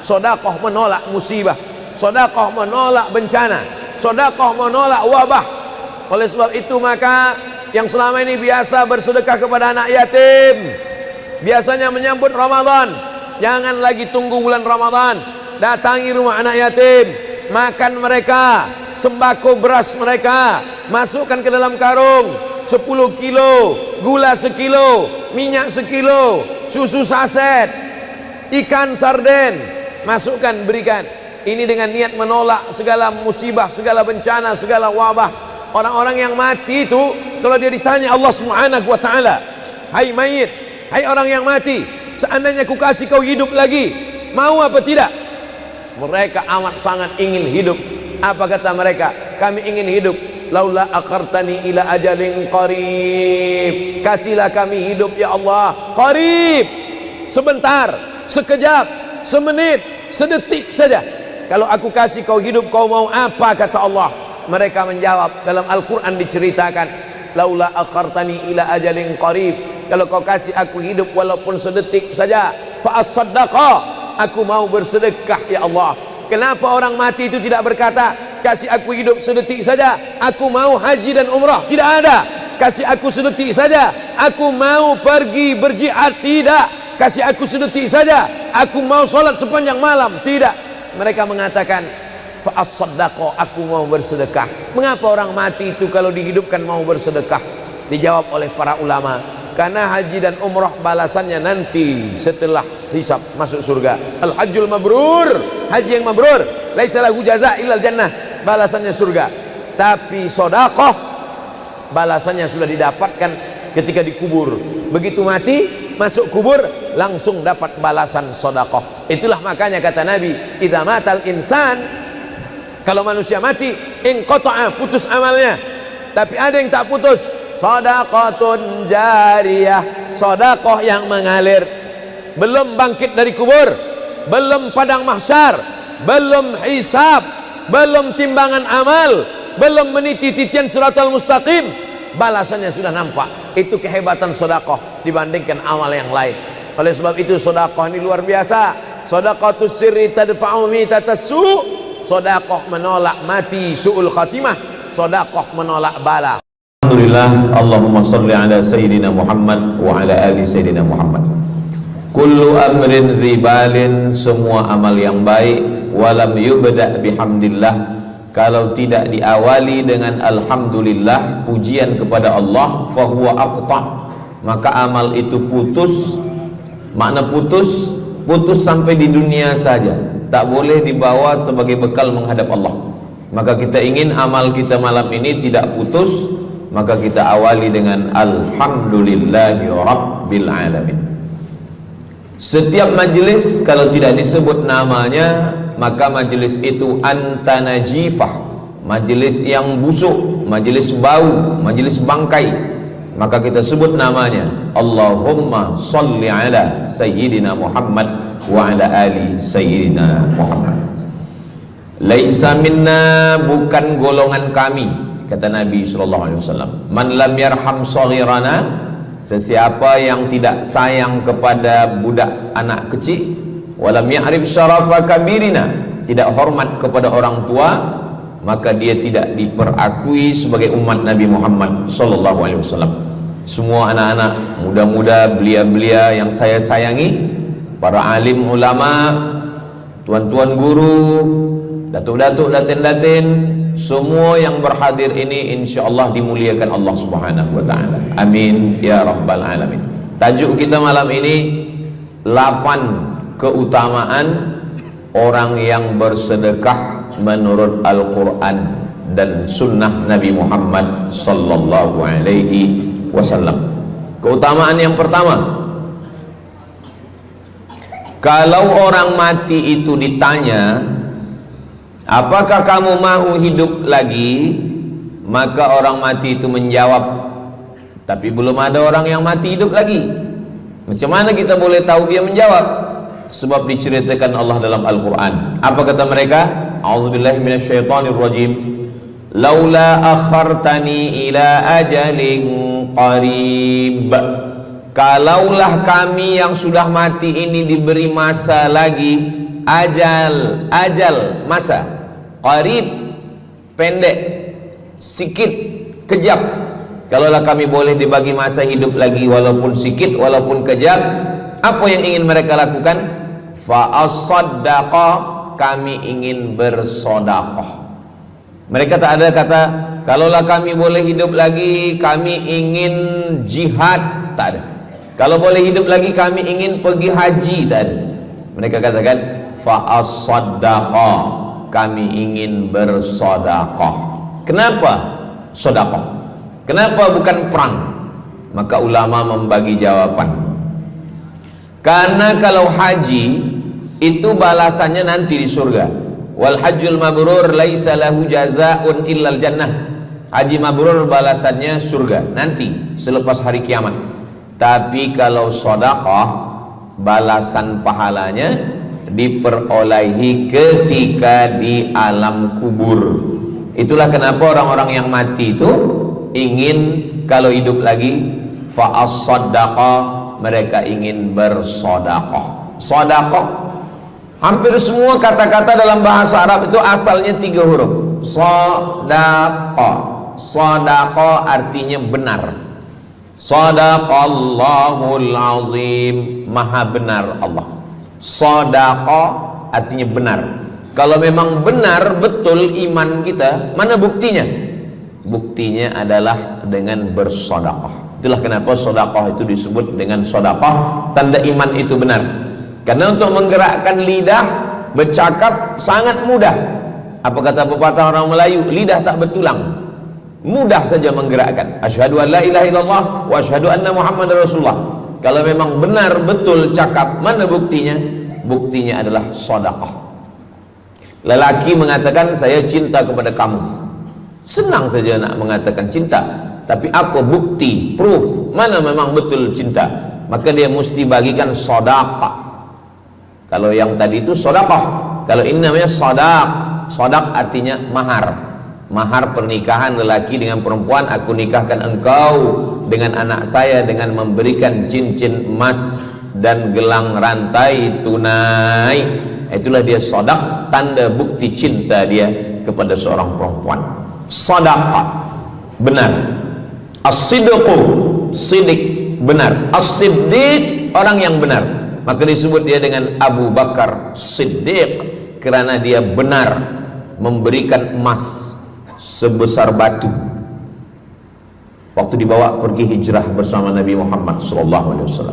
Sedekah menolak musibah, sedekah menolak bencana, sedekah menolak wabah. Oleh sebab itu maka yang selama ini biasa bersedekah kepada anak yatim, biasanya menyambut Ramadan, Jangan lagi tunggu bulan Ramadan. Datangi rumah anak yatim, makan mereka, sembako beras mereka, masukkan ke dalam karung 10 kilo, gula sekilo, minyak sekilo, susu saset, ikan sarden, masukkan, berikan. Ini dengan niat menolak segala musibah, segala bencana, segala wabah. Orang-orang yang mati itu, kalau dia ditanya Allah Subhanahu wa ta'ala, hai mayit, hai orang yang mati, seandainya ku kasih kau hidup lagi, mau apa tidak? Mereka amat sangat ingin hidup. Apa kata mereka? Kami ingin hidup. Laula akhartani ila ajalin qarib, kasihlah kami hidup ya Allah qarib, sebentar, sekejap, semenit, sedetik saja. Kalau aku kasih kau hidup, kau mau apa? Kata Allah. Mereka menjawab, dalam Al-Quran diceritakan, laula akhartani ila ajalin qarib, kalau kau kasih aku hidup walaupun sedetik saja, fa as-saddaqa, aku mau bersedekah ya Allah. Kenapa orang mati itu tidak berkata, kasih aku hidup sedetik saja, aku mau haji dan umrah? Tidak ada. Kasih aku sedetik saja, aku mau pergi berjihad? Tidak. Kasih aku sedetik saja, aku mau sholat sepanjang malam? Tidak. Mereka mengatakan, fa as-saddaqa, aku mau bersedekah. Mengapa orang mati itu kalau dihidupkan mau bersedekah? Dijawab oleh para ulama, karena haji dan umrah balasannya nanti setelah hisab masuk surga. Al-hajjul mabrur, haji yang mabrur, laisa lahu jaza illal jannah, balasannya surga. Tapi sedekah balasannya sudah didapatkan ketika dikubur. Begitu mati masuk kubur langsung dapat balasan sedekah. Itulah makanya kata Nabi, idza matal insan, kalau manusia mati, inqata'a, putus amalnya. Tapi ada yang tak putus, shadaqatun jariyah, sedekah yang mengalir. Belum bangkit dari kubur, belum padang mahsyar, belum hisab, belum timbangan amal, belum meniti titian siratal mustaqim, balasannya sudah nampak. Itu kehebatan sedekah dibandingkan amal yang lain. Oleh sebab itu sedekah ini luar biasa. Shadaqatus sirri tadfa'u mitatas su', sedekah menolak mati su'ul khatimah, sedekah menolak bala. Alhamdulillah, Allahumma salli ala Sayyidina Muhammad wa ala ali Sayyidina Muhammad. Kullu amrin zibalin, semua amal yang baik, walam yubda' bihamdillah, kalau tidak diawali dengan alhamdulillah, pujian kepada Allah, fahuwa aqta', maka amal itu putus. Makna putus, putus sampai di dunia saja, tak boleh dibawa sebagai bekal menghadap Allah. Maka kita ingin amal kita malam ini tidak putus, maka kita awali dengan alhamdulillahi rabbil alamin. Setiap majlis kalau tidak disebut namanya, maka majlis itu antanajifah, majlis yang busuk, majlis bau, majlis bangkai. Maka kita sebut namanya, Allahumma salli ala Sayyidina Muhammad wa ala ali Sayyidina Muhammad. Laisa minna, bukan golongan kami, kata Nabi SAW. Man lam yarham saghirana, sesiapa yang tidak sayang kepada budak anak kecil, walam ya'rif syarafa kabirina, tidak hormat kepada orang tua, maka dia tidak diperakui sebagai umat Nabi Muhammad SAW. Semua anak-anak muda-muda, belia-belia yang saya sayangi, para alim ulama, tuan-tuan guru, datuk-datuk, datin-datin, semua yang berhadir ini insyaallah dimuliakan Allah Subhanahu wa taala. Amin ya rabbal alamin. Tajuk kita malam ini 8 keutamaan orang yang bersedekah menurut Al-Qur'an dan sunnah Nabi Muhammad sallallahu alaihi wasallam. Keutamaan yang pertama, kalau orang mati itu ditanya, apakah kamu mau hidup lagi? Maka orang mati itu menjawab, tapi belum ada orang yang mati hidup lagi. Macam mana kita boleh tahu dia menjawab? Sebab diceritakan Allah dalam Al-Quran. Apa kata mereka? A'udzubillahi minasyaitonirrajim. Laula akhartani ila ajalin qarib, kalaulah kami yang sudah mati ini diberi masa lagi, ajal masa, qarib pendek, sikit, kejap. Kalaulah kami boleh dibagi masa hidup lagi walaupun sikit, walaupun kejap, apa yang ingin mereka lakukan? fa as-saddaqa, kami ingin bersedekah. Mereka tak ada kata kalaulah kami boleh hidup lagi kami ingin jihad, tak ada. Kalau boleh hidup lagi kami ingin pergi haji, tak ada. Mereka katakan fa as-saddaqa, kami ingin bersedekah. Kenapa sedekah? Kenapa bukan perang? Maka ulama membagi jawaban. Karena kalau haji itu balasannya nanti di surga. Wal hajjul mabrur laisa lahu jazaa'un illal jannah. Haji mabrur balasannya surga nanti selepas hari kiamat. Tapi kalau sedekah balasan pahalanya diperolehi ketika di alam kubur. Itulah kenapa orang-orang yang mati itu ingin kalau hidup lagi fa as-saddaqa, mereka ingin bersedekah. Sedekah, hampir semua kata-kata dalam bahasa Arab itu asalnya 3 huruf. Sedekah. Sedekah artinya benar. Sadaqallahul azim, maha benar Allah. Sedekah artinya benar. Kalau memang benar betul iman kita, mana buktinya? Buktinya adalah dengan bersedekah. Itulah kenapa sedekah itu disebut dengan sedekah, tanda iman itu benar. Karena untuk menggerakkan lidah bercakap sangat mudah. Apa kata pepatah orang Melayu? Lidah tak bertulang. Mudah saja menggerakkan. Asyhadu an la ilaha illallah wa asyhadu anna Muhammadar Rasulullah. Kalau memang benar betul cakap, mana buktinya? Buktinya adalah sedekah. Lelaki mengatakan saya cinta kepada kamu. Senang saja nak mengatakan cinta. Tapi apa bukti, proof, mana memang betul cinta? Maka dia mesti bagikan sedekah. Kalau yang tadi itu sedekah, kalau ini namanya sadaq. Sadaq artinya mahar. Mahar pernikahan lelaki dengan perempuan, aku nikahkan engkau dengan anak saya dengan memberikan cincin emas dan gelang rantai tunai. Itulah dia sadaq, tanda bukti cinta dia kepada seorang perempuan. Sadaqah, benar. As-sidqu, sidik, benar. As-siddiq, orang yang benar. Maka disebut dia dengan Abu Bakar Siddiq, karena dia benar memberikan emas sebesar batu waktu dibawa pergi hijrah bersama Nabi Muhammad SAW.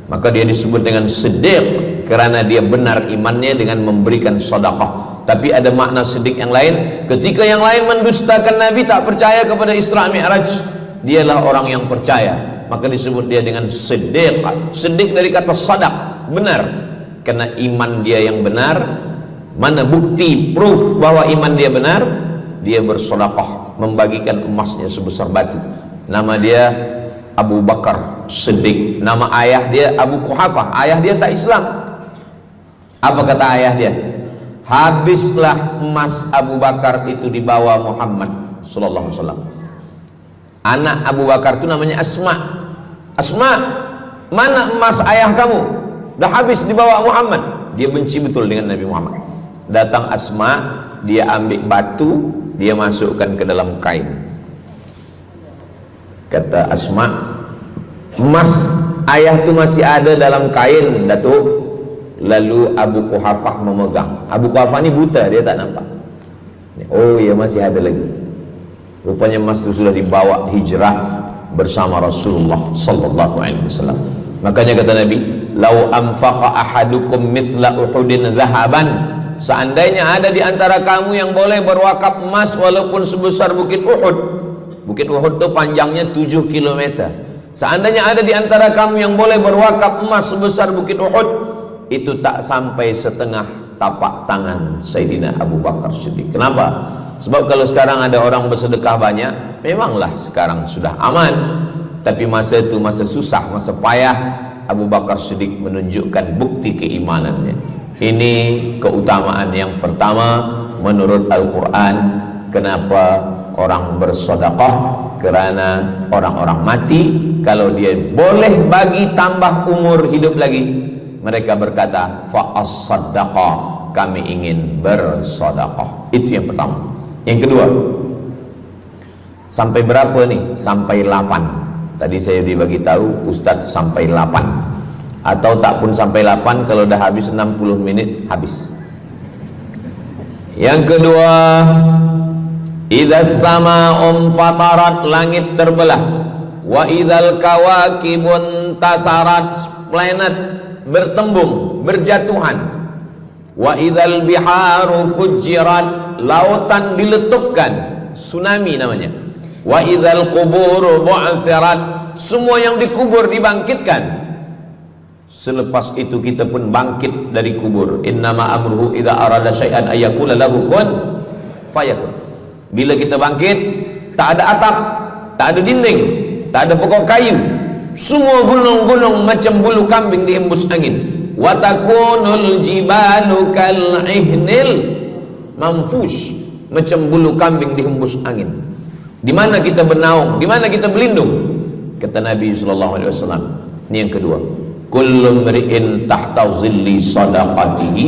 Maka dia disebut dengan Siddiq karena dia benar imannya dengan memberikan sedekah. Tapi ada makna siddiq yang lain. Ketika yang lain mendustakan Nabi, tak percaya kepada Isra Mi'raj, dialah orang yang percaya, maka disebut dia dengan Siddiq. Siddiq dari kata sadaq, benar. Karena iman dia yang benar. Mana bukti, proof bahwa iman dia benar? Dia bersedekah, membagikan emasnya sebesar batu. Nama dia Abu Bakar Siddiq. Nama ayah dia Abu Quhafah. Ayah dia tak Islam. Apa kata ayah dia? Habislah emas Abu Bakar itu dibawa Muhammad sallallahu alaihi wasallam. Anak Abu Bakar itu namanya Asma. Asma, mana emas ayah kamu? Dah habis dibawa Muhammad. Dia benci betul dengan Nabi Muhammad. Datang Asma, dia ambil batu, dia masukkan ke dalam kain. Kata Asma, emas ayah tu masih ada dalam kain, Datuk. Lalu Abu Quhafah memegang. Abu Quhafah ni buta, dia tak nampak. Oh ya, masih ada lagi. Rupanya emas itu sudah dibawa hijrah bersama Rasulullah sallallahu alaihi wasallam. Makanya kata Nabi, "Lau anfaqa ahadukum mithla Uhudin zahaban." Seandainya ada di antara kamu yang boleh berwakaf emas walaupun sebesar bukit Uhud. Bukit Uhud itu panjangnya 7 km. Seandainya ada di antara kamu yang boleh berwakaf emas sebesar bukit Uhud, itu tak sampai setengah tapak tangan Sayyidina Abu Bakar Siddiq. Kenapa? Sebab kalau sekarang ada orang bersedekah banyak, memanglah sekarang sudah aman. Tapi masa itu masa susah, masa payah, Abu Bakar Siddiq menunjukkan bukti keimanannya. Ini keutamaan yang pertama menurut Al-Quran. Kenapa orang bersedekah? Karena orang-orang mati, kalau dia boleh bagi tambah umur hidup lagi, mereka berkata fa as-sadaqah, kami ingin bersedekah. Itu yang pertama. Yang kedua, sampai berapa nih? Sampai 8. Tadi saya dibagi tahu Ustadz sampai 8. atau tak pun sampai 8, kalau dah habis 60 menit habis. Yang kedua, idzas sama'un fatarat, langit terbelah, wa idzal kawakibun tasarat, planet bertembung, berjatuhan, wa idzal biharu fujirat, lautan diletupkan, tsunami namanya, wa idzal quburu bu'athirat, semua yang dikubur dibangkitkan. Selepas itu kita pun bangkit dari kubur. Innama amruhu idza arada syai'an ayyaqula lahu kun fayakun. Bila kita bangkit, tak ada atap, tak ada dinding, tak ada pokok kayu, semua gunung-gunung macam bulu kambing dihembus angin. Wa takunul jibalu kal ihnil manfush, macam bulu kambing dihembus angin. Di mana kita bernaung, di mana kita berlindung? Kata Nabi sallallahu alaihi wasallam. Ini yang kedua. Kullu mri'in tahta zilli sadaqatihi,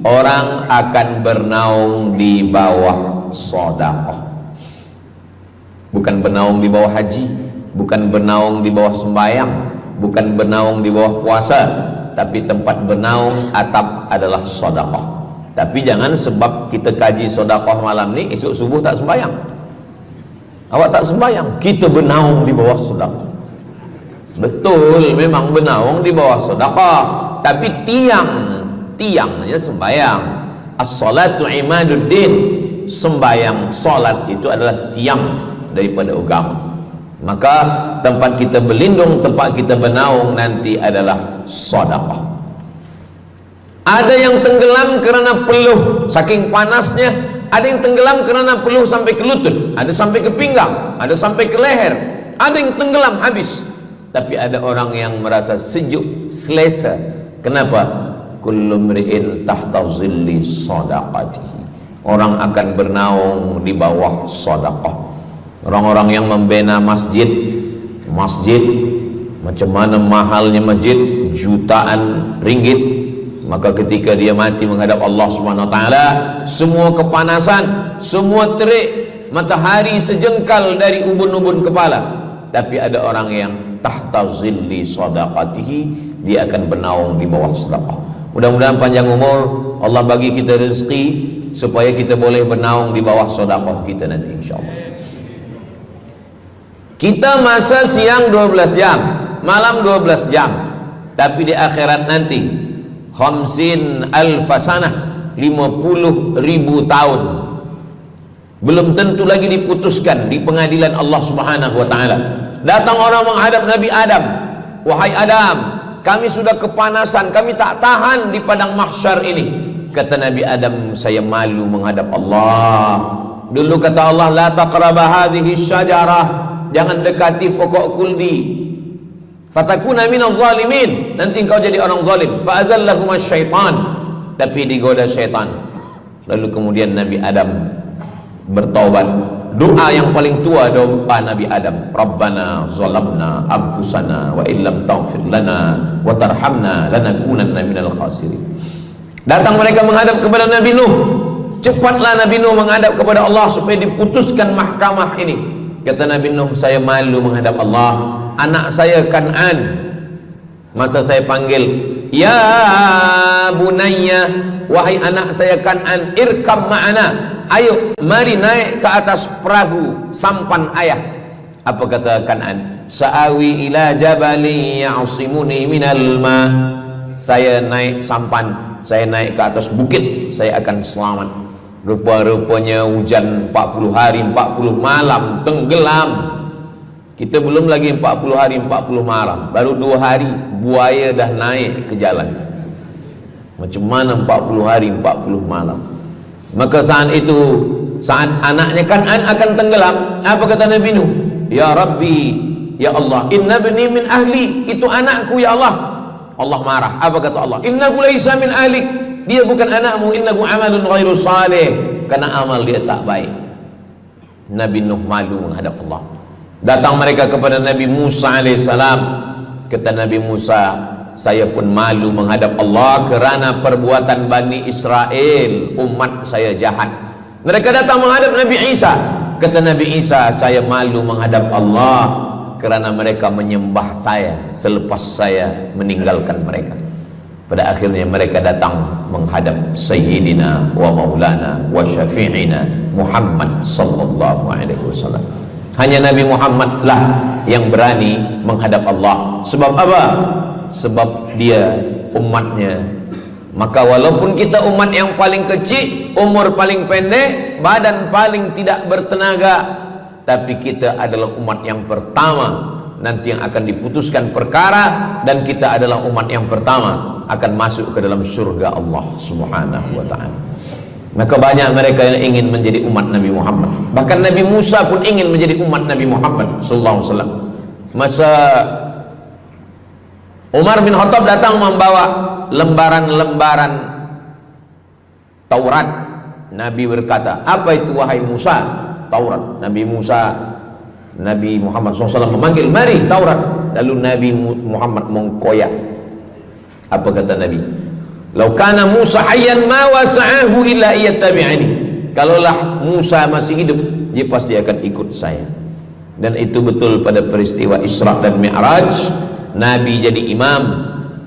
orang akan bernaung di bawah sedekah. Bukan bernaung di bawah haji, bukan bernaung di bawah sembahyang, bukan bernaung di bawah puasa, tapi tempat bernaung atap adalah sedekah. Tapi jangan sebab kita kaji sedekah malam ni, esok subuh tak sembahyang. Awak tak sembahyang, kita bernaung di bawah sedekah. Betul, memang bernaung di bawah sedekah, tapi tiangnya sembahyang. As-salatu imaduddin, sembahyang salat itu adalah tiang daripada agama. Maka tempat kita berlindung, tempat kita bernaung nanti adalah sedekah. Ada yang tenggelam kerana peluh saking panasnya, ada yang tenggelam kerana peluh sampai ke lutut, ada sampai ke pinggang, ada sampai ke leher, ada yang tenggelam habis. Tapi ada orang yang merasa sejuk, selesa. Kenapa? Kullu mri'in tahta zilli sadaqatihi, orang akan bernaung di bawah sedekah. Orang-orang yang membina masjid, macam mana mahalnya masjid, jutaan ringgit, maka ketika dia mati menghadap Allah Subhanahu wa taala, semua kepanasan, semua terik, matahari sejengkal dari ubun-ubun kepala. Tapi ada orang yang tahta zilli sadaqatihi, dia akan bernaung di bawah sedekah. Mudah-mudahan panjang umur, Allah bagi kita rezeki supaya kita boleh bernaung di bawah sedekah kita nanti insyaallah. Kita masa siang 12 jam, malam 12 jam, tapi di akhirat nanti khamsin alfasanah, 50.000 tahun, belum tentu lagi diputuskan di pengadilan Allah Subhanahu wa taala. Datang orang menghadap Nabi Adam, wahai Adam, kami sudah kepanasan, kami tak tahan di padang mahsyar ini. Kata Nabi Adam, saya malu menghadap Allah. Dulu kata Allah, la taqraba hadhihi syajarah, jangan dekati pokok kuldi, fatakuna minaz zalimin, nanti engkau jadi orang zalim. Fa azallahuma syaitan, tapi digoda syaitan. Lalu kemudian Nabi Adam bertaubat. Doa yang paling tua doa Nabi Adam, Rabbana zalamna anfusana wa illam taghfir lana wa tarhamna lanakunanna minal khasirin. Datang mereka menghadap kepada Nabi Nuh. Cepatlah Nabi Nuh menghadap kepada Allah supaya diputuskan mahkamah ini. Kata Nabi Nuh, saya malu menghadap Allah. Anak saya Kan'an, masa saya panggil, ya bunayya, wahai anak saya Kan'an, irkam ma'ana, ayo mari naik ke atas perahu sampan ayah. Apa kata Kan'an? Sa'awi ila jabali ya'simuni minal ma, saya naik sampan, saya naik ke atas bukit, saya akan selamat. Rupa-rupanya hujan 40 hari 40 malam, tenggelam. Kita belum lagi 40 hari 40 malam, baru 2 hari buaya dah naik ke jalan. Macam mana 40 hari 40 malam? Maka saat itu, saat anaknya Kan'an akan tenggelam, apa kata Nabi Nuh? Ya Rabbi, ya Allah, inna bni min ahli, itu anakku ya Allah. Allah marah. Apa kata Allah? Innahu laisa min ahlik, dia bukan anakmu. Innahu amalun ghairu salih, karena amal dia tak baik. Nabi Nuh malu menghadap Allah. Datang mereka kepada Nabi Musa alaihissalam. Kata Nabi Musa, saya pun malu menghadap Allah kerana perbuatan Bani Israel, umat saya jahat. Mereka datang menghadap Nabi Isa. Kata Nabi Isa, saya malu menghadap Allah karena mereka menyembah saya selepas saya meninggalkan mereka. Pada akhirnya mereka datang menghadap Sayyidina wa Maulana wa Syafi'ina Muhammad sallallahu alaihi wasallam. Hanya Nabi Muhammad lah yang berani menghadap Allah. Sebab apa? Sebab dia umatnya. Maka walaupun kita umat yang paling kecil, umur paling pendek, badan paling tidak bertenaga, tapi kita adalah umat yang pertama nanti yang akan diputuskan perkara, dan kita adalah umat yang pertama akan masuk ke dalam surga Allah Subhanahu wa ta'ala. Maka banyak mereka yang ingin menjadi umat Nabi Muhammad. Bahkan Nabi Musa pun ingin menjadi umat Nabi Muhammad sallallahu alaihi wasallam. Masa Umar bin Khattab datang membawa lembaran-lembaran Taurat, Nabi berkata, "Apa itu wahai Musa?" Taurat. Nabi Muhammad SAW memanggil, "Mari Taurat." Lalu Nabi Muhammad mengkoyak. Apa kata Nabi? "Lau kana Musa hayyan ma wasa'ahu illa iyattabi'ani." Kalaulah Musa masih hidup, dia pasti akan ikut saya. Dan itu betul pada peristiwa Isra dan Mi'raj. Nabi jadi imam,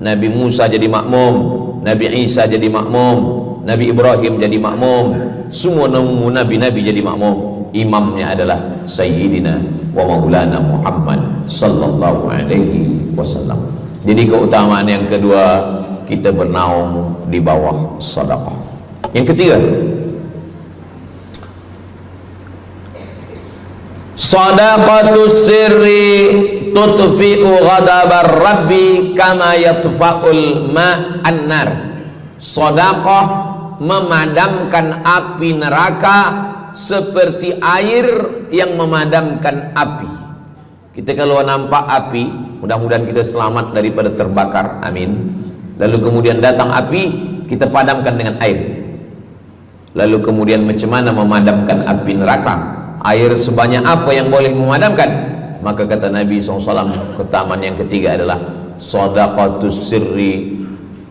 Nabi Musa jadi makmum, Nabi Isa jadi makmum, Nabi Ibrahim jadi makmum, semua nabi-nabi jadi makmum. Imamnya adalah Sayyidina wa Maulana Muhammad sallallahu alaihi wasallam. Jadi keutamaan yang kedua, kita bernaung di bawah sedekah. Yang ketiga, sadaqatus sirri tutfi'u ghadabar rabbi kama yatfa'ul ma'an nar. Sedekah memadamkan api neraka seperti air yang memadamkan api. Kita kalau nampak api, mudah-mudahan kita selamat daripada terbakar, amin. Lalu kemudian datang api, kita padamkan dengan air. Lalu kemudian macam mana memadamkan api neraka? Air sebanyak apa yang boleh memadamkan? Maka kata Nabi SAW, keutamaan yang ketiga adalah sadaqatus sirri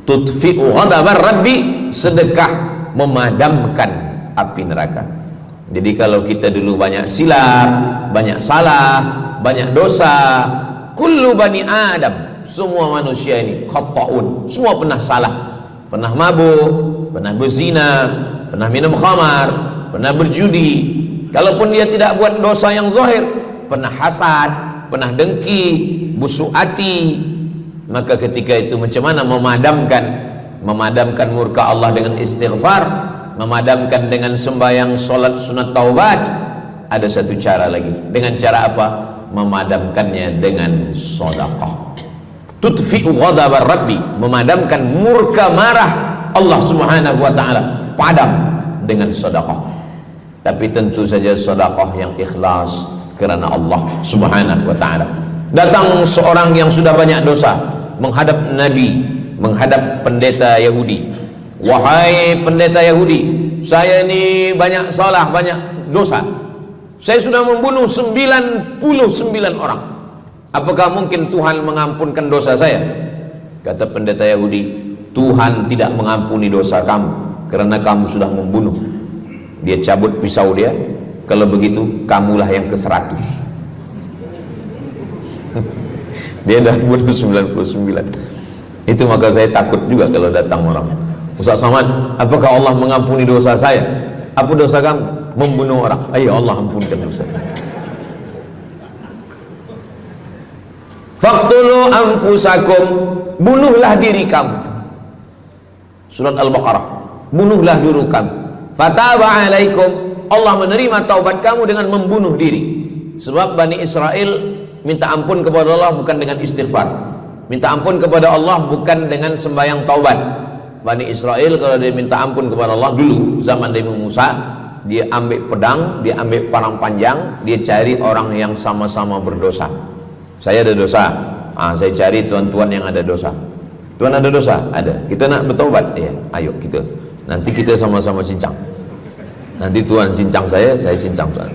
tutfi'u ghadabar rabbi, sedekah memadamkan api neraka. Jadi kalau kita dulu banyak silap, banyak salah, banyak dosa, kullu bani Adam, semua manusia ini khata'un, semua pernah salah, pernah mabuk, pernah berzina, pernah minum khamar, pernah berjudi. Kalaupun dia tidak buat dosa yang zahir, pernah hasad, pernah dengki, busuk hati. Maka ketika itu macam mana memadamkan murka Allah dengan istighfar, memadamkan dengan sembahyang, solat, sunat, taubat. Ada satu cara lagi. Dengan cara apa? Memadamkannya dengan sedekah. Tutfi'u ghadabar rabbi, memadamkan murka marah Allah Subhanahu wa ta'ala, padam dengan sedekah. Tapi tentu saja sedekah yang ikhlas kerana Allah Subhanahu wa ta'ala. Datang seorang yang sudah banyak dosa menghadap Nabi, menghadap pendeta Yahudi. "Wahai pendeta Yahudi, saya ini banyak salah, banyak dosa. Saya sudah membunuh 99 orang. Apakah mungkin Tuhan mengampunkan dosa saya?" Kata pendeta Yahudi, "Tuhan tidak mengampuni dosa kamu karena kamu sudah membunuh." Dia cabut pisau dia. "Kalau begitu kamulah yang ke-100." Dia dah bunuh 99. Itu maka saya takut juga kalau datang orang, "Ustaz Somad, apakah Allah mengampuni dosa saya?" "Apa dosa kamu?" "Membunuh orang." "Ayo Allah ampunkan dosa." "Faqtulu anfusakum," bunuhlah diri kamu. Surat Al-Baqarah, bunuhlah diri kamu. "Fataba alaikum," Allah menerima taubat kamu dengan membunuh diri. Sebab Bani Israel minta ampun kepada Allah bukan dengan istighfar, minta ampun kepada Allah bukan dengan sembahyang taubat. Bani Israel kalau dia minta ampun kepada Allah dulu zaman Nabi Musa, dia ambil pedang, dia ambil parang panjang, dia cari orang yang sama-sama berdosa. "Saya ada dosa, saya cari tuan-tuan yang ada dosa. Tuan ada dosa? Ada. Kita nak bertaubat? Ya, ayo kita. Nanti kita sama-sama cincang. Nanti tuan cincang saya cincang tuan.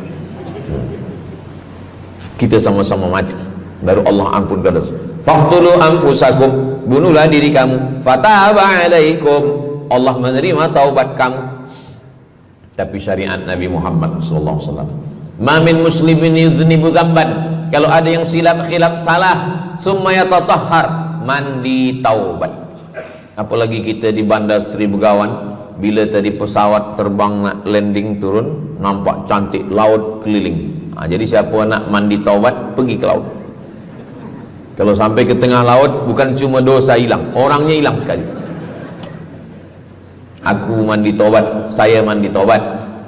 Kita sama-sama mati. Baru Allah ampunkan dosa." "Faqtulu anfusakum," bunuhlah diri kamu. "Fataba alaikum," Allah menerima taubat kamu. Tapi syariat Nabi Muhammad sallallahu alaihi wasallam, "Ma min muslimin yuznibu dzamban," Kalau ada yang silap khilaf salah, summa yatatahhar, mandi taubat. Apalagi kita di Bandar Seri Begawan, bila tadi pesawat terbang nak landing turun, nampak cantik laut keliling. Jadi siapa nak mandi taubat, pergi ke laut. Kalau sampai ke tengah laut, bukan cuma dosa hilang, orangnya hilang sekali. Aku mandi taubat, saya mandi taubat.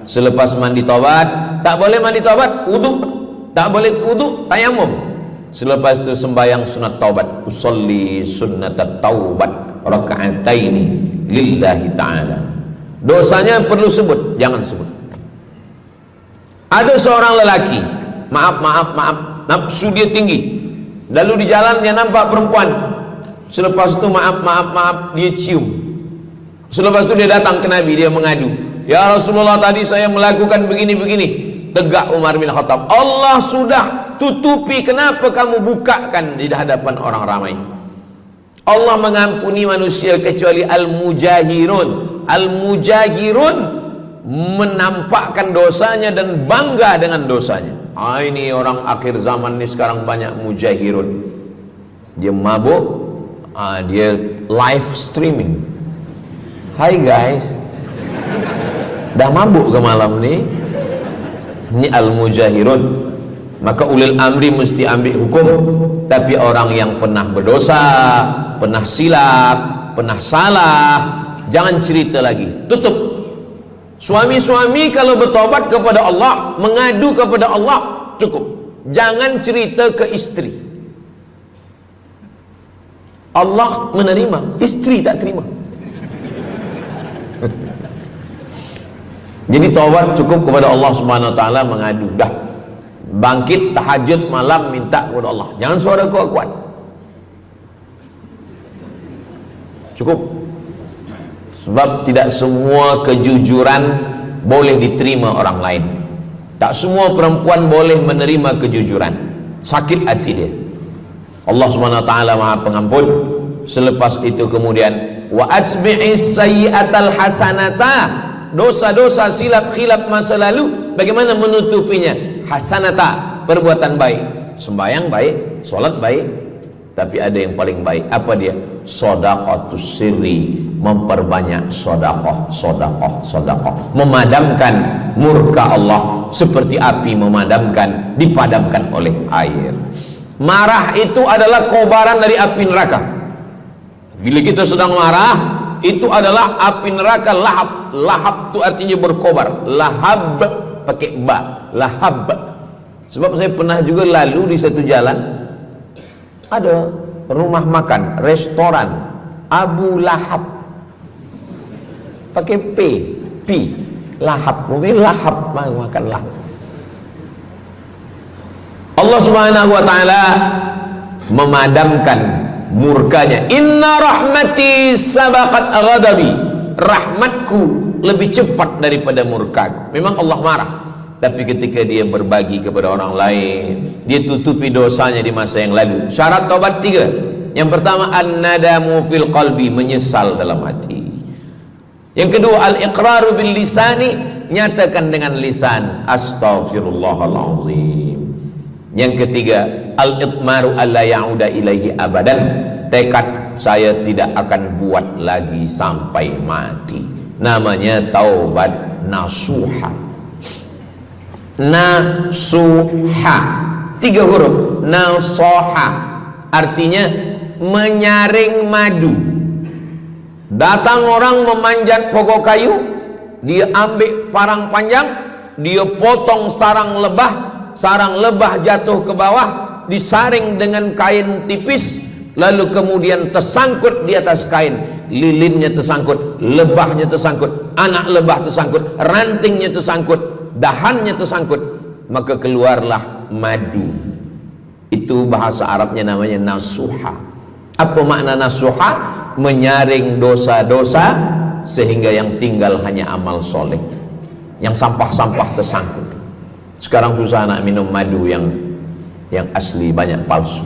Selepas mandi taubat, tak boleh mandi taubat, wudu. Tak boleh wudu, tayamum. Selepas itu sembahyang sunat taubat, usolli sunnatat taubat raka'ataini lillahi ta'ala. Dosanya perlu sebut, jangan sebut. Ada seorang lelaki, maaf, nafsu dia tinggi. Lalu di jalan dia nampak perempuan. Selepas itu maaf, dia cium. Selepas itu dia datang ke Nabi, dia mengadu. Ya Rasulullah, tadi saya melakukan begini-begini. Tegak Umar bin Khattab, Allah sudah tutupi, kenapa kamu bukakan di hadapan orang ramai? Allah mengampuni manusia kecuali al-mujahirun. Al-mujahirun menampakkan dosanya dan bangga dengan dosanya. Ini orang akhir zaman ini sekarang banyak mujahirun. Dia mabuk, dia live streaming. Hai guys, dah mabuk ke malam ni? Ini al-mujahirun. Maka ulil amri mesti ambil hukum. Tapi orang yang pernah berdosa, pernah silap, pernah salah, jangan cerita lagi, tutup. Suami-suami kalau bertobat kepada Allah, mengadu kepada Allah, cukup. Jangan cerita ke istri. Allah menerima, istri tak terima. Jadi taubat cukup kepada Allah Subhanahu wa taala, mengadu. Dah bangkit tahajud malam minta kepada Allah. Jangan suara kuat-kuat. Cukup. Sebab tidak semua kejujuran boleh diterima orang lain. Tak semua perempuan boleh menerima kejujuran. Sakit hati dia. Allah Subhanahu wa taala Maha Pengampun. Selepas itu kemudian wa asbi'is sayyi'atal hasanata. Dosa-dosa silap khilaf masa lalu, bagaimana menutupinya? Hasanata, perbuatan baik. Sembahyang baik, solat baik, tapi ada yang paling baik. Apa dia? Shadaqatus sirri, memperbanyak sedekah, memadamkan murka Allah seperti api dipadamkan oleh air. Marah itu adalah kobaran dari api neraka. Bila kita sedang marah, itu adalah api neraka lahab. Lahab itu artinya berkobar. Lahab pakai ba, lahab. Sebab saya pernah juga lalu di satu jalan, ada rumah makan, restoran Abu Lahab, pakai P, lahab, mungkin lahab, makan lahab. Allah Subhanahu wa taala memadamkan murkanya. Inna rahmati sabaqat ghadabi, rahmatku lebih cepat daripada murkaku. Memang Allah marah, tapi ketika dia berbagi kepada orang lain, dia tutupi dosanya di masa yang lalu. Syarat taubat 3. Yang pertama, an-nadamu fil qalbi, menyesal dalam hati. Yang kedua, al-iqraru bil lisani, nyatakan dengan lisan, astaghfirullahalazim. Yang ketiga, al-itmaru alla ya'uda ilaihi abadan, tekad saya tidak akan buat lagi sampai mati. Namanya taubat nasuha. Nasuha 3 huruf. Nasoha artinya menyaring madu. Datang orang memanjat pokok kayu, dia ambil parang panjang, dia potong sarang lebah jatuh ke bawah, disaring dengan kain tipis, lalu kemudian tersangkut di atas kain, lilinnya tersangkut, lebahnya tersangkut, anak lebah tersangkut, rantingnya tersangkut, dahannya tersangkut, maka keluarlah madu. Itu bahasa Arabnya namanya nasuha. Apa makna nasuha? Menyaring dosa-dosa sehingga yang tinggal hanya amal soleh, yang sampah-sampah tersangkut. Sekarang susah nak minum madu yang asli, banyak palsu.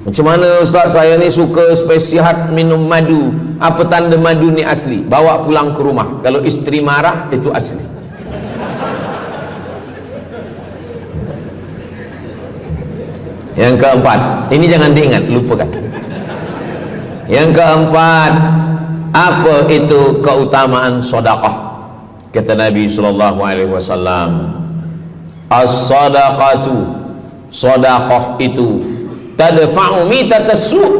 Macam mana Ustaz, saya ni suka spesial minum madu. Apa tanda madu ni asli? Bawa pulang ke rumah, kalau istri marah itu asli. Yang keempat, ini jangan diingat, lupakan. Yang keempat, apa itu keutamaan sedekah? Kata Nabi sallallahu alaihi wasallam, as-sadaqatu, sedekah itu tadfa'u mitatas su',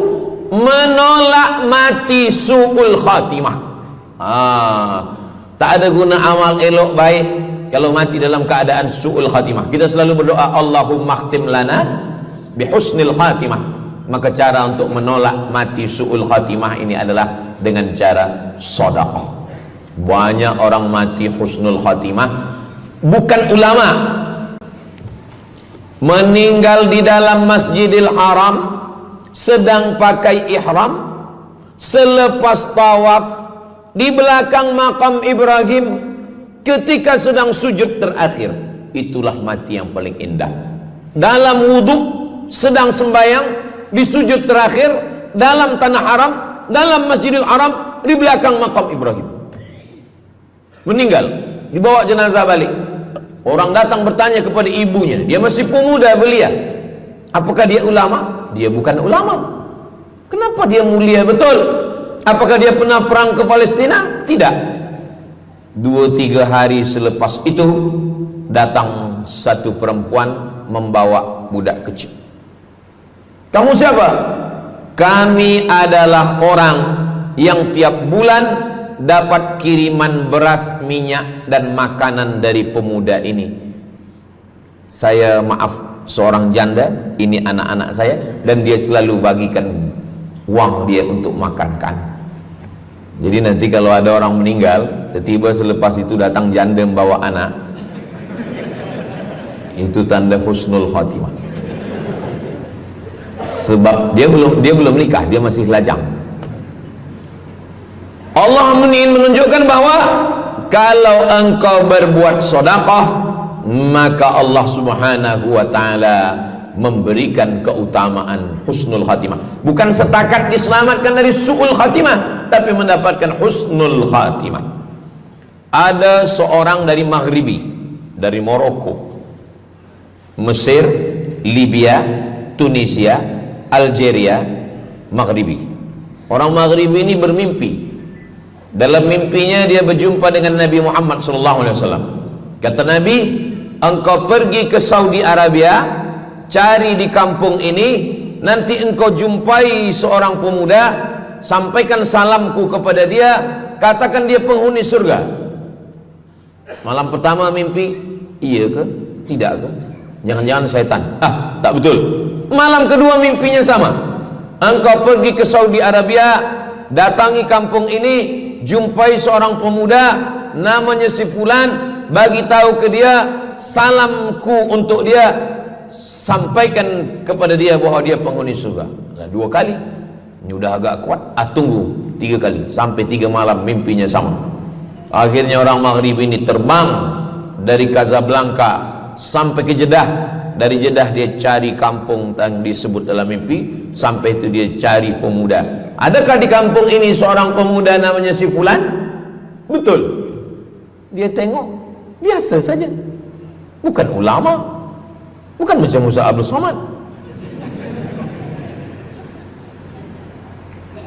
menolak mati su'ul khatimah. Tak ada guna amal elok baik kalau mati dalam keadaan su'ul khatimah. Kita selalu berdoa, Allahumma khtim lana bihusnil khatimah. Maka cara untuk menolak mati su'ul khatimah ini adalah dengan cara sedekah. Banyak orang mati husnul khatimah, bukan ulama, meninggal di dalam Masjidil Haram sedang pakai ihram, selepas tawaf di belakang makam Ibrahim ketika sedang sujud terakhir. Itulah mati yang paling indah. Dalam wudhu sedang sembahyang, di sujud terakhir dalam tanah haram, dalam Masjidil Haram di belakang makam Ibrahim. Meninggal, dibawa jenazah balik. Orang datang bertanya kepada ibunya, dia masih pemuda belia, apakah dia ulama? Dia bukan ulama. Kenapa dia mulia betul? Apakah dia pernah perang ke Palestina? Tidak. 2-3 hari selepas itu datang satu perempuan membawa budak kecil. Kamu siapa? Kami adalah orang yang tiap bulan dapat kiriman beras, minyak dan makanan dari pemuda ini. Saya maaf, seorang janda, ini anak-anak saya, dan dia selalu bagikan uang dia untuk makankan. Jadi nanti kalau ada orang meninggal, tiba-tiba selepas itu datang janda membawa anak, itu tanda husnul khatimah. Sebab dia belum nikah, dia masih lajang. Allah menunjukkan bahwa kalau engkau berbuat sedekah, maka Allah Subhanahu wa taala memberikan keutamaan husnul khatimah. Bukan setakat diselamatkan dari su'ul khatimah, tapi mendapatkan husnul khatimah. Ada seorang dari Maghribi, dari Maroko, Mesir, Libya, Tunisia, Algeria, Maghribi. Orang Maghribi ini bermimpi. Dalam mimpinya dia berjumpa dengan Nabi Muhammad SAW. Kata Nabi, engkau pergi ke Saudi Arabia, cari di kampung ini, nanti engkau jumpai seorang pemuda, sampaikan salamku kepada dia, katakan dia penghuni surga. Malam pertama mimpi, iya ke? Tidak ke? Jangan-jangan syaitan. Tak betul. Malam kedua mimpinya sama. Engkau pergi ke Saudi Arabia, datangi kampung ini, jumpai seorang pemuda namanya si fulan, bagi tahu ke dia, salamku untuk dia, sampaikan kepada dia bahwa dia penghuni surga. Nah, 2 kali ini udah agak kuat. Tunggu 3 kali, sampai 3 malam mimpinya sama. Akhirnya orang Maghrib ini terbang dari Casablanca sampai ke Jeddah. Dari Jeddah dia cari kampung yang disebut dalam mimpi, sampai itu dia cari pemuda. Adakah di kampung ini seorang pemuda namanya si fulan? Betul. Dia tengok, biasa saja, bukan ulama, bukan macam Musa Abdul Somad.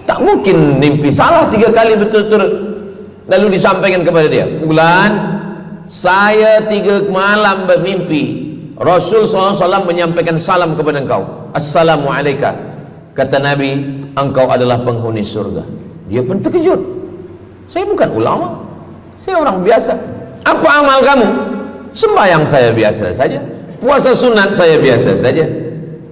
Tak mungkin mimpi salah 3 kali betul-betul. Lalu disampaikan kepada dia, fulan, saya 3 malam bermimpi Rasul SAW menyampaikan salam kepada engkau, Assalamualaikum. Kata Nabi, engkau adalah penghuni surga. Dia pun terkejut. Saya bukan ulama, saya orang biasa. Apa amal kamu? Sembahyang saya biasa saja, puasa sunat saya biasa saja.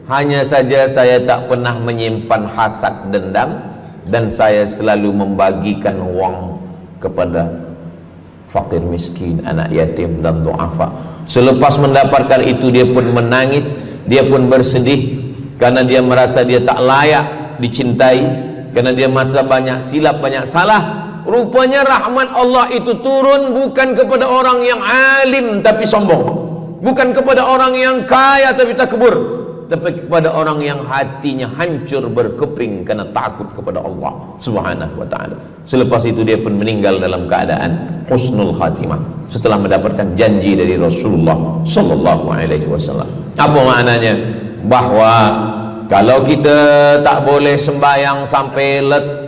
Hanya saja saya tak pernah menyimpan hasad dendam, dan saya selalu membagikan uang kepada fakir miskin, anak yatim dan du'afa. Selepas mendapatkan itu dia pun menangis, dia pun bersedih, karena dia merasa dia tak layak dicintai, karena dia masa banyak silap, banyak salah. Rupanya rahmat Allah itu turun bukan kepada orang yang alim tapi sombong, bukan kepada orang yang kaya tapi takbur, tapi kepada orang yang hatinya hancur berkeping karena takut kepada Allah Subhanahu wa ta'ala. Selepas itu dia pun meninggal dalam keadaan husnul khatimah, setelah mendapatkan janji dari Rasulullah sallallahu alaihi wasallam. Apa maknanya? bahwa kalau kita tak boleh sembahyang sampai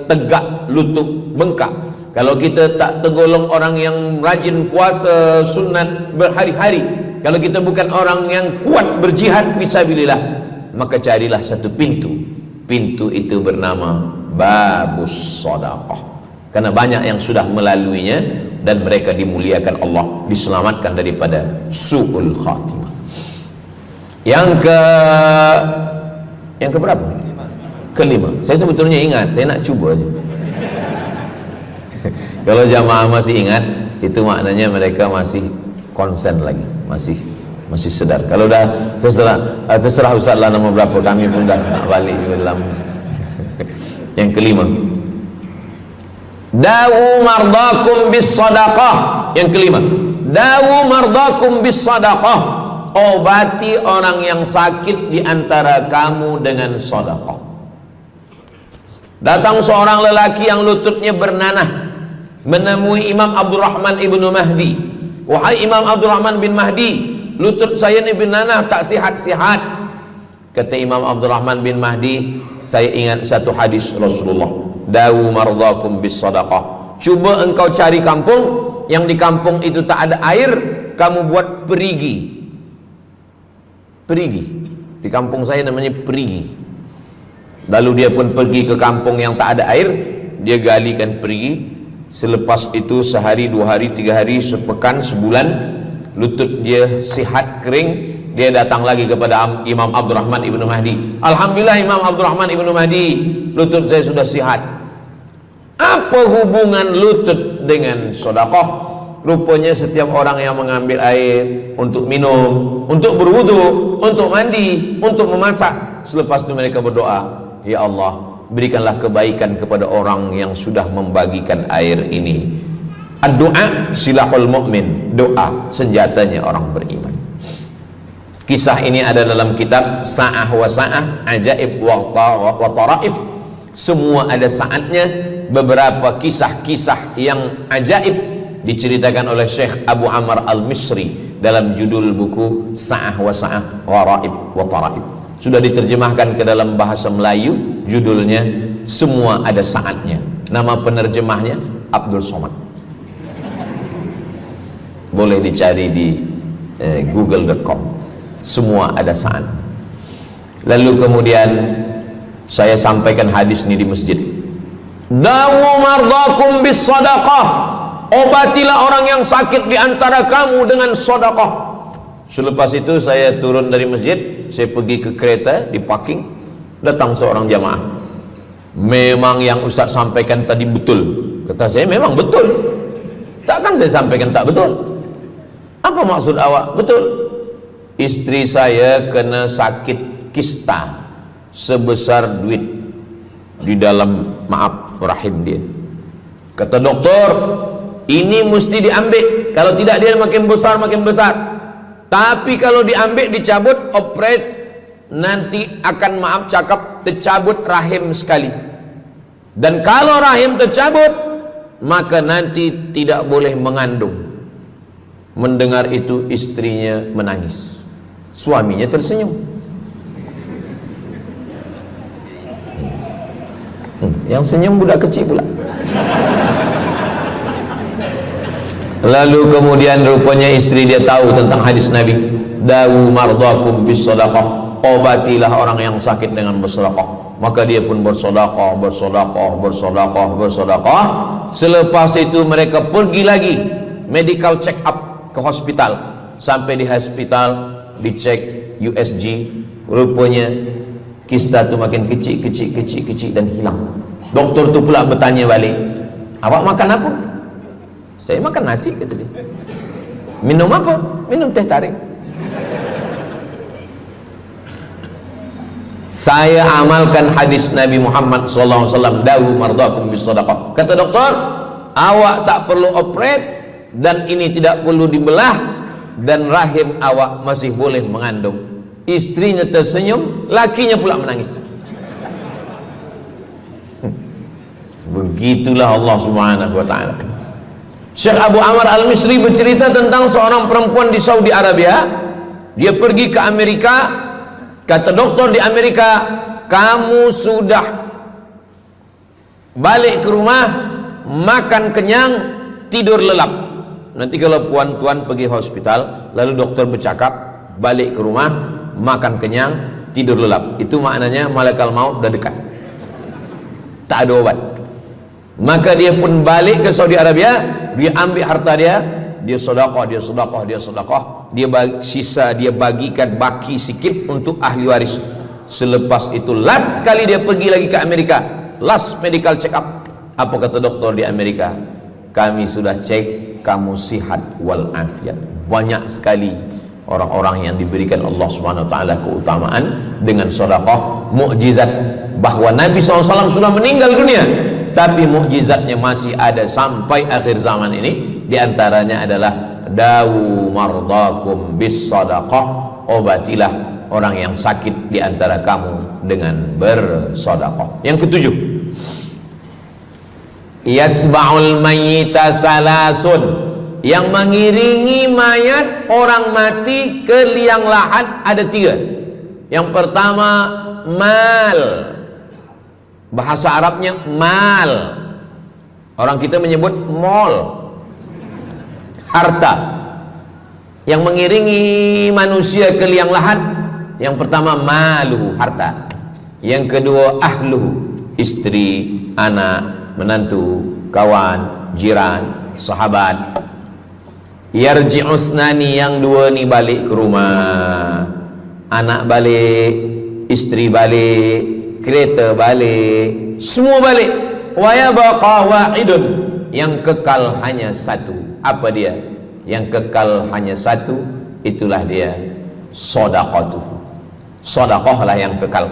tegak lutut bengkak, kalau kita tak tergolong orang yang rajin puasa sunat berhari-hari, kalau kita bukan orang yang kuat berjihad fisabilillah, maka carilah satu pintu. Pintu itu bernama babus sedekah. Karena banyak yang sudah melaluinya dan mereka dimuliakan Allah, diselamatkan daripada su'ul khatimah. Yang ke berapa? Kelima. Saya sebetulnya ingat, saya nak cuba aja. Kalau jamaah masih ingat, itu maknanya mereka masih konsen lagi, masih sedar. Kalau dah terserah Ustaz lah nama berapa, kami pun dah nak balik ke dalam. Yang kelima, dawu mardakum bis sadaqah. Yang kelima, dawu mardakum bis sadaqah. Obati orang yang sakit di antara kamu dengan sedekah. Datang seorang lelaki yang lututnya bernanah menemui Imam Abdurrahman ibnu Mahdi. Wahai Imam Abdurrahman bin Mahdi, lutut saya ni bernanah, tak sihat-sihat. Kata Imam Abdurrahman bin Mahdi, saya ingat satu hadis Rasulullah, dawu mardakum bis sadaqah. Cuba engkau cari kampung yang di kampung itu tak ada air, kamu buat perigi. Di kampung saya namanya perigi. Lalu dia pun pergi ke kampung yang tak ada air, dia galikan perigi. Selepas itu sehari, 2 hari, 3 hari, sepekan, sebulan, lutut dia sihat kering. Dia datang lagi kepada Imam Abdurrahman ibnu Mahdi. Alhamdulillah Imam Abdurrahman ibnu Mahdi, lutut saya sudah sihat. Apa hubungan lutut dengan sedekah? Rupanya setiap orang yang mengambil air untuk minum, untuk berwudu, untuk mandi, untuk memasak, selepas itu mereka berdoa, ya Allah, berikanlah kebaikan kepada orang yang sudah membagikan air ini. Ad-du'a silahul mu'min, doa senjatanya orang beriman. Kisah ini ada dalam kitab Sa'ah wa Sa'ah, Ajaib wa Taraif. Semua ada saatnya. Beberapa kisah-kisah yang ajaib diceritakan oleh Syekh Abu Amr Al-Misri dalam judul buku Sa'ah wa Sa'ah, Gharaib wa Taraib. Sudah diterjemahkan ke dalam bahasa Melayu, judulnya Semua Ada Saatnya. Nama penerjemahnya Abdul Somad. Boleh dicari di google.com. Semua ada saat. Lalu kemudian saya sampaikan hadis ini di masjid. Dawu mardakum bis sadaqah. Obatilah orang yang sakit di antara kamu dengan sedekah. Selepas itu saya turun dari masjid, saya pergi ke kereta, di parking. Datang seorang jamaah. Memang yang Ustaz sampaikan tadi betul. Kata saya, memang betul. Takkan saya sampaikan tak betul? Apa maksud awak? Betul. Istri saya kena sakit kista sebesar duit di dalam rahim dia. Kata doktor, ini mesti diambil, kalau tidak dia makin besar makin besar. Tapi kalau diambil, dicabut, operate, nanti akan tercabut rahim sekali. Dan kalau rahim tercabut, maka nanti tidak boleh mengandung. Mendengar itu istrinya menangis, suaminya tersenyum. Yang senyum budak kecil pula. Lalu kemudian rupanya istri dia tahu tentang hadis Nabi, dawu mardakum bis sadaqah. Obatilah orang yang sakit dengan bersedekah. Maka dia pun bersedekah. Selepas itu mereka pergi lagi medical check up ke hospital. Sampai di hospital dicek USG, rupanya kista itu makin kecil dan hilang. Doktor tu pula bertanya balik, awak makan apa? Saya makan nasi, kata dia. Minum apa? Minum teh tarik. Saya amalkan hadis Nabi Muhammad SAW, dawu mardakum bis sadaqah. Kata doktor, awak tak perlu operate dan ini tidak perlu dibelah, dan rahim awak masih boleh mengandung. Istrinya tersenyum, lakinya pula menangis. Begitulah Allah Subhanahu wa ta'ala. Syekh Abu Amr Al-Misri bercerita tentang seorang perempuan di Saudi Arabia. Dia pergi ke Amerika Kata dokter di Amerika, kamu sudah balik ke rumah, makan kenyang, tidur lelap. Nanti kalau puan-tuan pergi hospital, lalu dokter bercakap, balik ke rumah, makan kenyang, tidur lelap, itu maknanya malaikat maut dah dekat, tak ada obat. Maka dia pun balik ke Saudi Arabia, dia ambil harta dia sedekah, dia sisa, dia bagikan baki sikit untuk ahli waris. Selepas itu last kali dia pergi lagi ke Amerika, last medical check up. Apa kata doktor di Amerika? Kami sudah cek, kamu sihat walafiat. Banyak sekali orang-orang yang diberikan Allah Subhanahu wa taala keutamaan dengan sedekah, mukjizat bahwa Nabi SAW sudah meninggal dunia, tapi mukjizatnya masih ada sampai akhir zaman ini. Di antaranya adalah dawu mardakum bis sadaqah, obatilah orang yang sakit di antara kamu dengan bersedekah. Yang ketujuh, yatsba'ul mayyita salasun, yang mengiringi mayat orang mati ke liang lahat ada tiga. Yang pertama mal, bahasa Arabnya mal, orang kita menyebut mall, harta. Yang mengiringi manusia ke liang lahat, yang pertama maluhu, harta. Yang kedua ahluhu, istri, anak, menantu, kawan, jiran, sahabat. Yarji'usnani, yang dua ni balik ke rumah, anak balik, istri balik, kereta balik, semua balik. Wa yabqa wahidun, yang kekal hanya satu. Apa dia? Yang kekal hanya satu, itulah dia sedekatuhu. Sedekahlah yang kekal.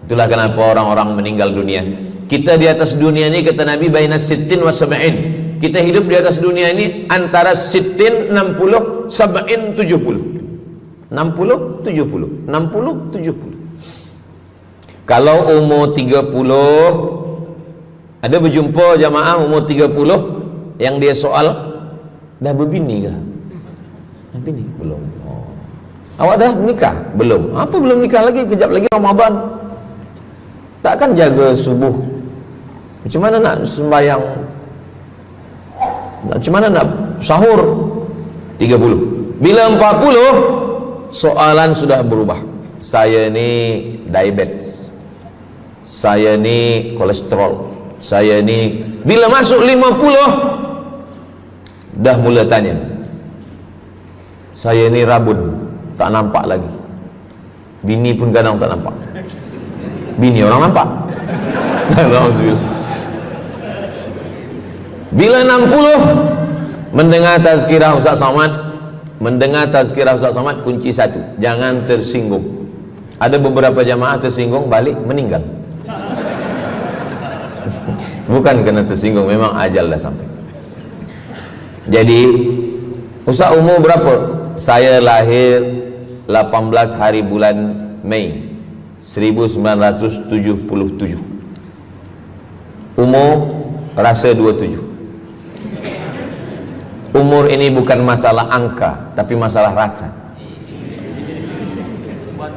Itulah kenapa orang-orang meninggal dunia. Kita di atas dunia ini, kata Nabi, baina sittin wa sab'in. Kita hidup di atas dunia ini antara sittin, 60, sab'in, 70. 60, 70, 60, 70. Kalau umur 30, ada berjumpa jamaah umur 30 yang dia soal, dah berbini ke? Dah bini? Belum. Oh. Awak dah menikah? Belum. Apa belum nikah lagi? Kejap lagi Ramadan. Takkan jaga subuh? Macam mana nak sembahyang? Macam mana nak sahur? 30. Bila 40, soalan sudah berubah. Saya ni diabetes, saya ni kolesterol, saya ni. Bila masuk 50, dah mula tanya, saya ni rabun, tak nampak lagi. Bini pun kadang tak nampak. Bini orang nampak. Bila 60, mendengar tazkirah Ustaz Somad, mendengar tazkirah Ustaz Somad, kunci satu, jangan tersinggung. Ada beberapa jamaah tersinggung, balik meninggal. Bukan kena tersinggung, memang ajal dah sampai. Jadi Ustaz umur berapa? Saya lahir 18 hari bulan Mei 1977. Umur rasa 27. Umur ini bukan masalah angka, tapi masalah rasa.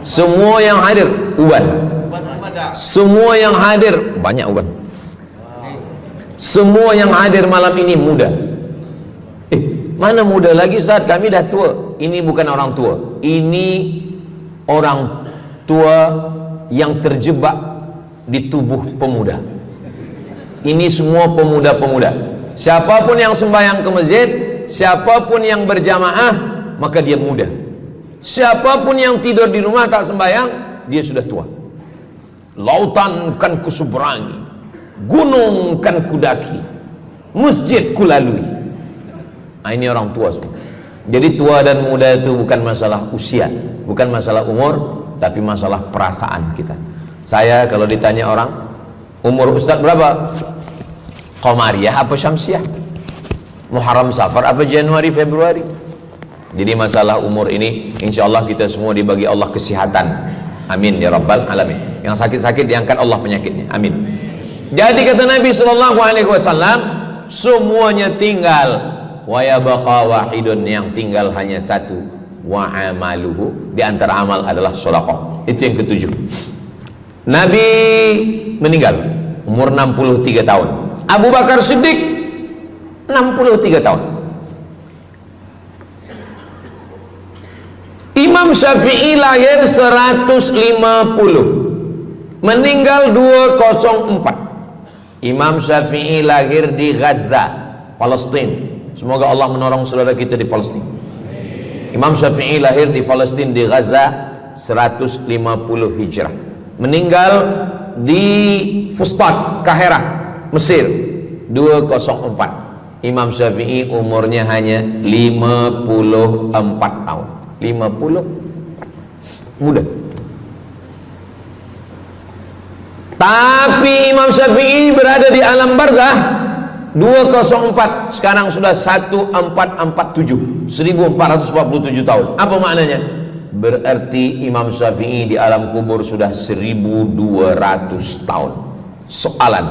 Semua yang hadir uban, semua yang hadir banyak uban, semua yang hadir malam ini muda. Mana muda lagi Ustaz, kami dah tua. Ini bukan orang tua, ini orang tua yang terjebak di tubuh pemuda. Ini semua pemuda-pemuda. Siapapun yang sembahyang ke masjid, siapapun yang berjamaah, maka dia muda. Siapapun yang tidur di rumah tak sembahyang, dia sudah tua. Lautan kan kuseberangi, gunung kan kudaki, masjid kulalui. Ini orang tua semua. Jadi tua dan muda itu bukan masalah usia, bukan masalah umur, tapi masalah perasaan kita. Saya kalau ditanya orang, umur Ustaz berapa? Qamariyah apa Syamsiah? Muharram Safar apa Januari Februari? Jadi masalah umur ini, insya Allah kita semua dibagi Allah kesihatan. Amin ya rabbal alamin. Yang sakit-sakit diangkat Allah penyakitnya. Amin. Jadi kata Nabi SAW, semuanya tinggal. Wa yabqa wahidun, yang tinggal hanya satu. wa amaluhu. Di antara amal adalah sedekah. Itu yang ketujuh. Nabi meninggal umur 63 tahun. Abu Bakar Siddiq 63 tahun. Imam Syafi'i lahir 150, meninggal 204. Imam Syafi'i lahir di Gaza, Palestina. Semoga Allah menolong saudara kita di Palestina. Imam Syafi'i lahir di Palestina, di Gaza 150 Hijrah. Meninggal di Fustat, Kahirah, Mesir 204. Imam Syafi'i umurnya hanya 54 tahun. 50 muda. Tapi Imam Syafi'i berada di alam barzah 204, sekarang sudah 1447, 1447 tahun. Apa maknanya? Berarti Imam Syafi'i di alam kubur sudah 1200 tahun. Soalan,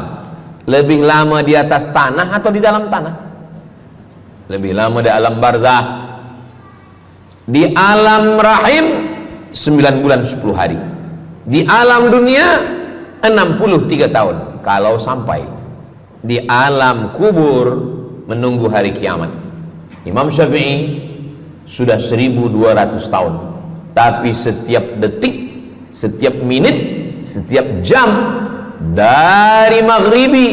lebih lama di atas tanah atau di dalam tanah? Lebih lama di alam barzah. Di alam rahim 9 bulan 10 hari. Di alam dunia 63 tahun. Kalau sampai di alam kubur menunggu hari kiamat. Imam Syafi'i sudah 1200 tahun. Tapi setiap detik, setiap menit, setiap jam, dari maghribi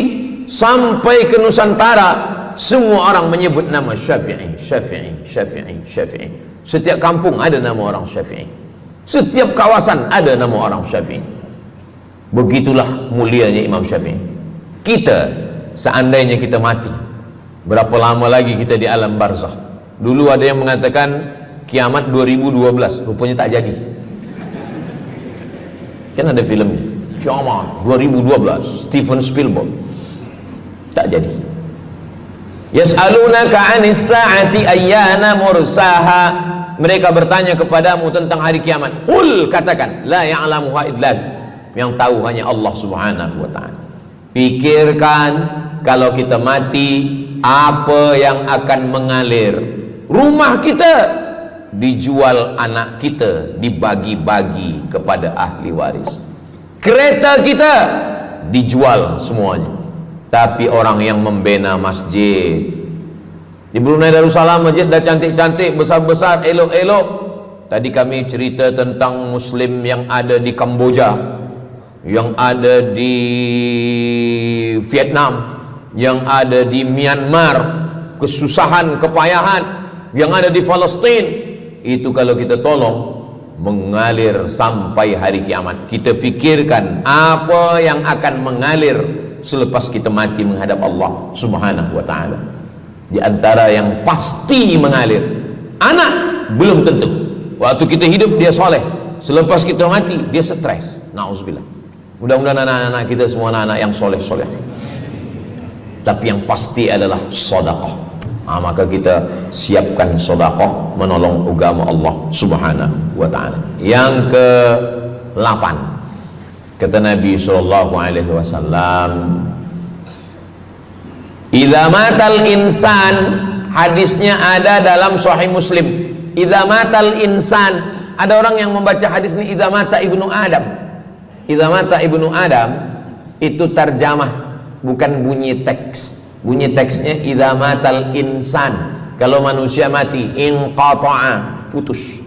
sampai ke Nusantara, semua orang menyebut nama Syafi'i, Syafi'i, Syafi'i, Syafi'i. Setiap kampung ada nama orang Syafi'i. Setiap kawasan ada nama orang Syafi'i. Begitulah mulianya Imam Syafi'i. Kita, seandainya kita mati, berapa lama lagi kita di alam barzakh? Dulu ada yang mengatakan kiamat 2012, rupanya tak jadi. Kan ada filmnya, kiamat 2012, Steven Spielberg. Tak jadi. Yas'alunaka 'anis sa'ati ayyana mursaha. Mereka bertanya kepadamu tentang hari kiamat. Qul, katakan, la ya'lamuha illa, yang tahu hanya Allah Subhanahu wa ta'ala. Pikirkan, kalau kita mati, apa yang akan mengalir? Rumah kita dijual, anak kita dibagi-bagi kepada ahli waris. Kereta kita dijual semuanya. Tapi orang yang membina masjid di Brunei Darussalam, masjid dah cantik-cantik, besar-besar, elok-elok. Tadi kami cerita tentang Muslim yang ada di Kamboja, yang ada di Vietnam, yang ada di Myanmar, kesusahan, kepayahan, yang ada di Palestina. Itu kalau kita tolong, mengalir sampai hari kiamat. Kita fikirkan apa yang akan mengalir selepas kita mati menghadap Allah Subhanahu wa ta'ala. Di antara yang pasti mengalir, anak belum tentu. Waktu kita hidup dia soleh, selepas kita mati dia stres. Na'udzubillah. Mudah-mudahan anak-anak kita semua anak-anak yang soleh-soleh. Tapi yang pasti adalah sedekah. Maka kita siapkan sedekah menolong agama Allah Subhanahu wa ta'ala. Yang ke-8, kata Nabi SAW, idza matal insan, hadisnya ada dalam Sahih Muslim. Idza matal insan, ada orang yang membaca hadis ini idza mata ibnu Adam. Idza mata ibnu Adam itu terjemah, bukan bunyi teks. Bunyi teksnya idza matal insan, kalau manusia mati, inqata'a, putus.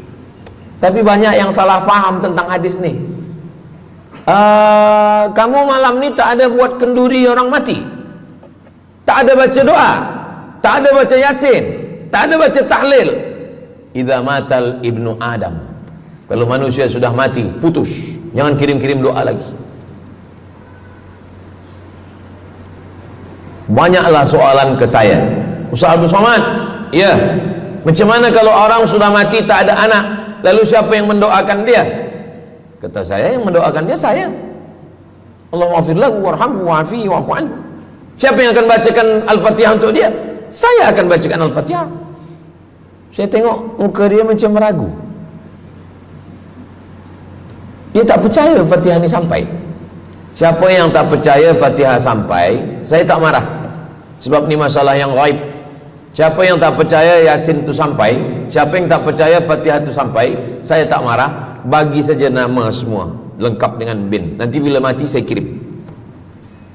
Tapi banyak yang salah faham tentang hadis nih. Kamu malam ini tak ada buat kenduri orang mati, tak ada baca doa, tak ada baca yasin, tak ada baca tahlil. Idza matal ibnu Adam, kalau manusia sudah mati, putus. Jangan kirim-kirim doa lagi. Banyaklah soalan ke saya, Ustaz Abdul Somad, ya, macam mana kalau orang sudah mati tak ada anak, lalu siapa yang mendoakan dia? Kata saya, yang mendoakan dia saya. Allahumma ighfir lahu warhamhu wa'afihi wa'fu anhu. Siapa yang akan bacakan Al-Fatihah untuk dia? Saya akan bacakan Al-Fatihah. Saya tengok muka dia macam ragu. Dia tak percaya Fatihah ini sampai. Siapa yang tak percaya Fatihah sampai, saya tak marah. Sebab ini masalah yang gaib. Siapa yang tak percaya Yasin itu sampai, siapa yang tak percaya Fatihah itu sampai, saya tak marah. Bagi saja nama semua lengkap dengan bin. Nanti bila mati saya kirim.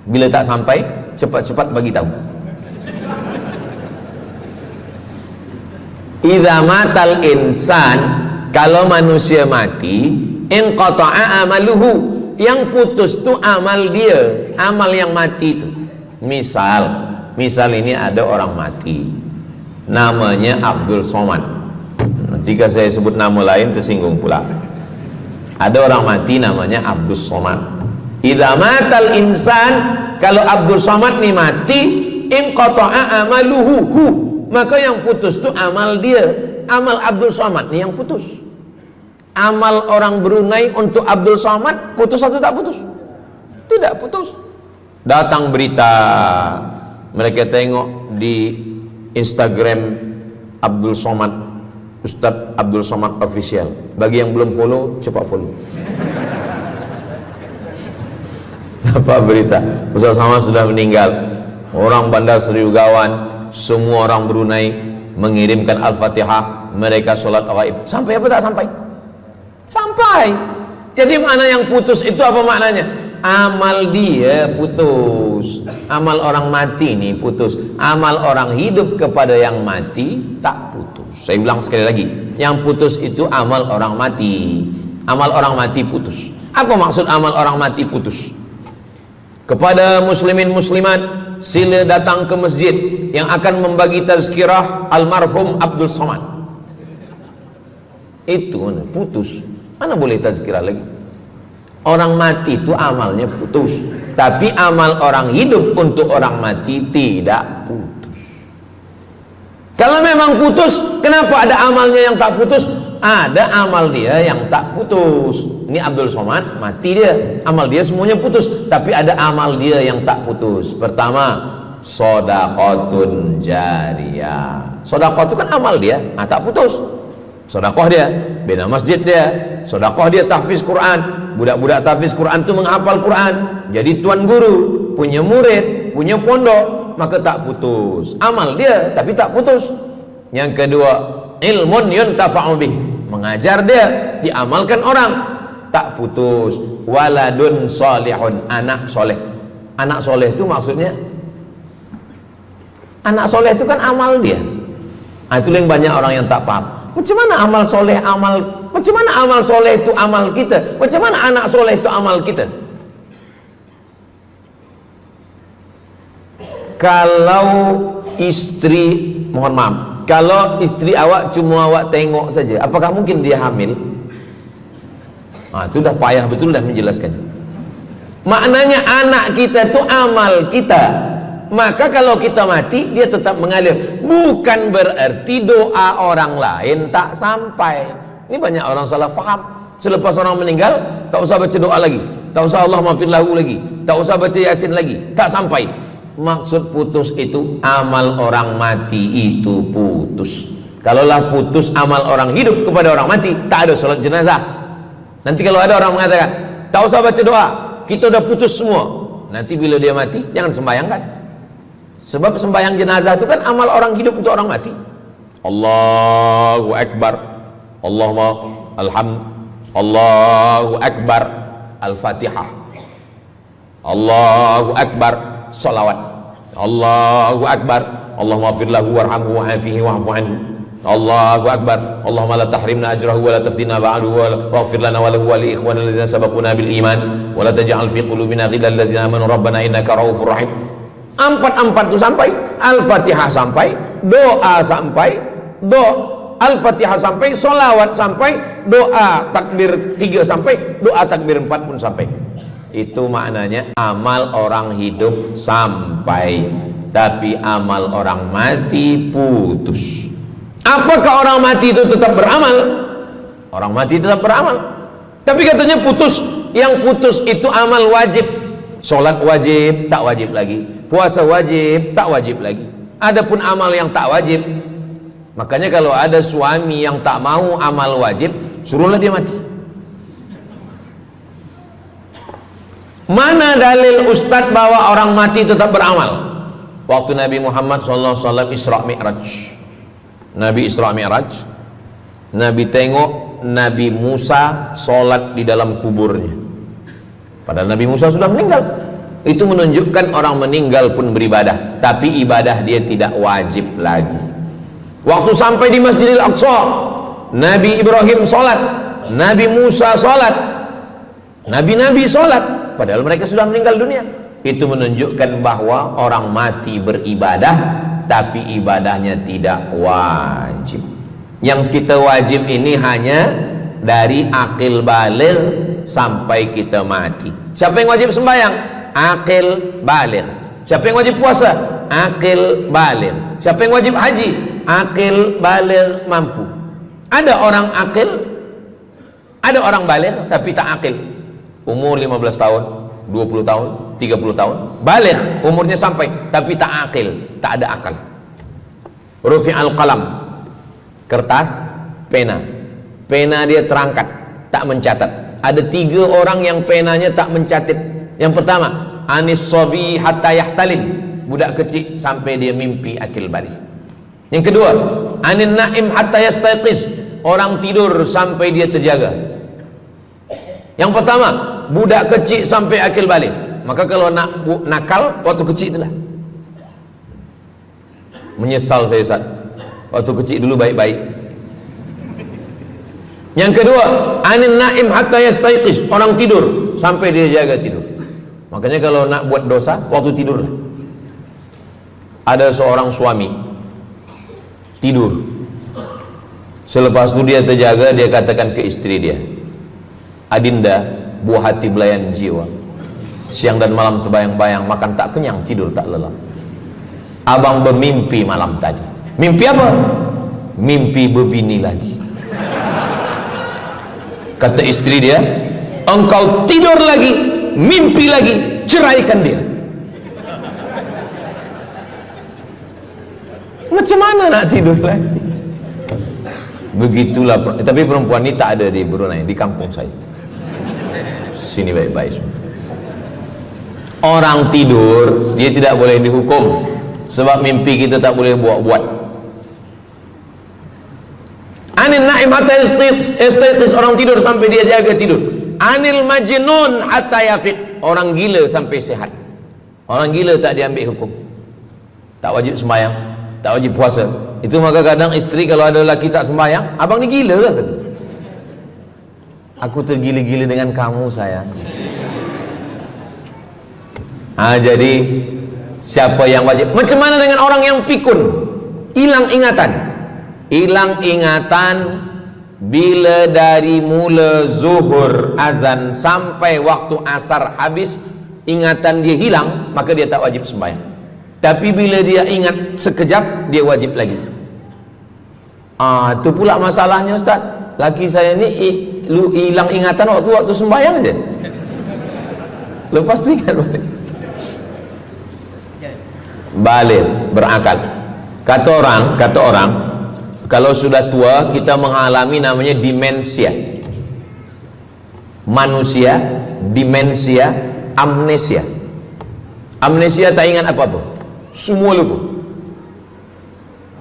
Bila tak sampai, cepat-cepat bagi tahu. Idza matal insan, kalau manusia mati, inqata'a amaluhu, yang putus tu amal dia, amal yang mati itu. Misal ini ada orang mati, namanya Abdul Somad. Ketika saya sebut nama lain tersinggung pula. Ada orang mati namanya Abdul Somad. Idza matal insan, kalau Abdul Somad ni mati, inqata'a amaluhu, maka yang putus tu amal dia. Amal Abdul Somad ni yang putus. Amal orang Brunei untuk Abdul Somad putus atau tak putus? Tidak putus. Datang berita, mereka tengok di Instagram Abdul Somad, Ustadz Abdul Somad Official. Bagi yang belum follow, cepat follow. Apa berita? Ustadz Somad sudah meninggal. Orang Bandar Seri Begawan, semua orang Brunei mengirimkan Al-Fatihah, mereka sholat gaib. Sampai apa tak sampai? Sampai. Jadi mana yang putus itu apa maknanya? Amal dia putus, amal orang mati ini putus, amal orang hidup kepada yang mati tak putus. Saya ulang sekali lagi, yang putus itu amal orang mati. Amal orang mati putus. Apa maksud amal orang mati putus? Kepada muslimin muslimat, sila datang ke masjid yang akan membagi tazkirah almarhum Abdul Somad. Itu mana? Putus. Mana boleh tazkirah lagi? Orang mati itu amalnya putus, tapi amal orang hidup untuk orang mati tidak putus. Kalau memang putus, kenapa ada amalnya yang tak putus? Ada amal dia yang tak putus. Ini Abdul Somad mati dia, amal dia semuanya putus, tapi ada amal dia yang tak putus. Pertama, shadaqatun jariyah. Sedekah itu kan amal dia, tak putus. Sedekah dia bina masjid dia, sedekah dia tahfiz Quran. Budak-budak tahfiz Quran itu menghafal Quran, jadi tuan guru, punya murid, punya pondok, maka tak putus. Amal dia tapi tak putus. Yang kedua, ilmun yuntafa'u bih, mengajar dia, diamalkan orang, tak putus. Waladun salihun, anak soleh. Anak soleh itu maksudnya, anak soleh itu kan amal dia. Itu yang banyak orang yang tak paham. Macam mana amal soleh macam mana amal soleh itu amal kita? Macam mana anak soleh itu amal kita? Kalau istri, mohon maaf, kalau istri awak cuma awak tengok saja, apakah mungkin dia hamil? Itu dah payah betul dah menjelaskan. Maknanya anak kita itu amal kita. Maka kalau kita mati, dia tetap mengalir. Bukan berarti doa orang lain tak sampai. Ini banyak orang salah faham. Selepas orang meninggal, tak usah baca doa lagi, tak usah Allah maafir lahu lagi, tak usah baca Yasin lagi, tak sampai. Maksud putus itu amal orang mati itu putus. Kalaulah putus amal orang hidup kepada orang mati, tak ada solat jenazah. Nanti kalau ada orang mengatakan, tak usah baca doa, kita udah putus semua. Nanti bila dia mati, jangan sembayangkan. Sebab sembahyang jenazah itu kan amal orang hidup untuk orang mati. Allahu Akbar, Allahu Akbar, Al-Fatihah, Allahu Akbar, salawat, Allahu Akbar, Allahumma maghfir lahu warhamhu wa'afihi wa'fu anhu, Allahu Akbar, Allahumma la tahrimna ajrahu wa la taftina ba'dahu wa waghfir lana wa lahu wa li ikhwana alladhina sabaquna bil iman wa la taj'al fi qulubina ghillan lil ladzina amanu rabbana innaka ra'ufur rahim. Empat itu sampai, Al-Fatihah sampai, doa sampai, Al-Fatihah sampai, solawat sampai, doa takbir 3 sampai, doa takbir 4 pun sampai. Itu maknanya amal orang hidup sampai, tapi amal orang mati putus. Apakah orang mati itu tetap beramal? Orang mati tetap beramal, tapi katanya putus. Yang putus itu amal wajib. Sholat wajib, tak wajib lagi. Puasa wajib, tak wajib lagi. Adapun amal yang tak wajib, makanya kalau ada suami yang tak mau amal wajib, suruhlah dia mati. Mana dalil ustadz bahwa orang mati tetap beramal? waktu Nabi Muhammad SAW Isra Mi'raj. Nabi Isra Mi'raj, Nabi tengok Nabi Musa sholat di dalam kuburnya, padahal Nabi Musa sudah meninggal. Itu menunjukkan orang meninggal pun beribadah, tapi ibadah dia tidak wajib lagi. Waktu sampai di Masjidil Aqsa, Nabi Ibrahim sholat, Nabi Musa sholat, Nabi-Nabi sholat, padahal mereka sudah meninggal dunia. Itu menunjukkan bahwa orang mati beribadah, tapi ibadahnya tidak wajib. Yang kita wajib ini hanya dari akil baligh sampai kita mati. Siapa yang wajib sembahyang? Akil baligh. Siapa yang wajib puasa? Akil baligh. Siapa yang wajib haji? Akil baligh mampu. Ada orang akil, ada orang baligh tapi tak akil. Umur 15 tahun, 20 tahun, 30 tahun, baligh umurnya sampai tapi tak akil, tak ada akal. Rufi'al qalam, kertas, pena. Pena dia terangkat, tak mencatat. Ada 3 orang yang penanya tak mencatat. Yang pertama, anis sobi hatta yahtalim, budak kecil sampai dia mimpi akil balik. Yang kedua, anin naim hatta yastayqiz, orang tidur sampai dia terjaga. Yang pertama, budak kecil sampai akil balik. Maka kalau nak nakal waktu kecil itulah. Menyesal saya Ustaz, waktu kecil dulu baik-baik. Yang kedua, anin naim hatta yastayqiz, orang tidur sampai dia jaga tidur. Makanya kalau nak buat dosa waktu tidur. Ada seorang suami tidur, selepas itu dia terjaga, dia katakan ke istri dia, Adinda, buah hati belayan jiwa, siang dan malam terbayang-bayang, makan tak kenyang, tidur tak lelap. Abang bermimpi malam tadi. Mimpi apa? Mimpi berbini lagi. Kata istri dia, engkau tidur lagi, mimpi lagi, ceraikan dia. Macam mana nak tidur lagi? Begitulah. Tapi perempuan ini tak ada di Brunei, di kampung saya. Sini baik-baik. Orang tidur dia tidak boleh dihukum, sebab mimpi kita tak boleh buat-buat. Anil naim hatta yastayqiz, orang tidur sampai dia jaga tidur. Anil majnun hatta yafiq, orang gila sampai sehat. Orang gila tak diambil hukum, tak wajib sembahyang, tak wajib puasa. Itu maka kadang isteri kalau ada lelaki tak sembahyang, abang ni gila ke? Kata, aku tergila-gila dengan kamu sayang. Jadi siapa yang wajib? Macam mana dengan orang yang pikun, hilang ingatan? Hilang ingatan bila dari mula zuhur azan sampai waktu asar habis, ingatan dia hilang, maka dia tak wajib sembahyang. Tapi bila dia ingat sekejap, dia wajib lagi. Itu pula masalahnya Ustaz, laki saya ni hilang ingatan waktu sembahyang je, lepas tu ingat balik. Balik, berakal. Kata orang kalau sudah tua kita mengalami namanya demensia. Manusia demensia, amnesia. Amnesia tak ingat apa-apa, semua lupa.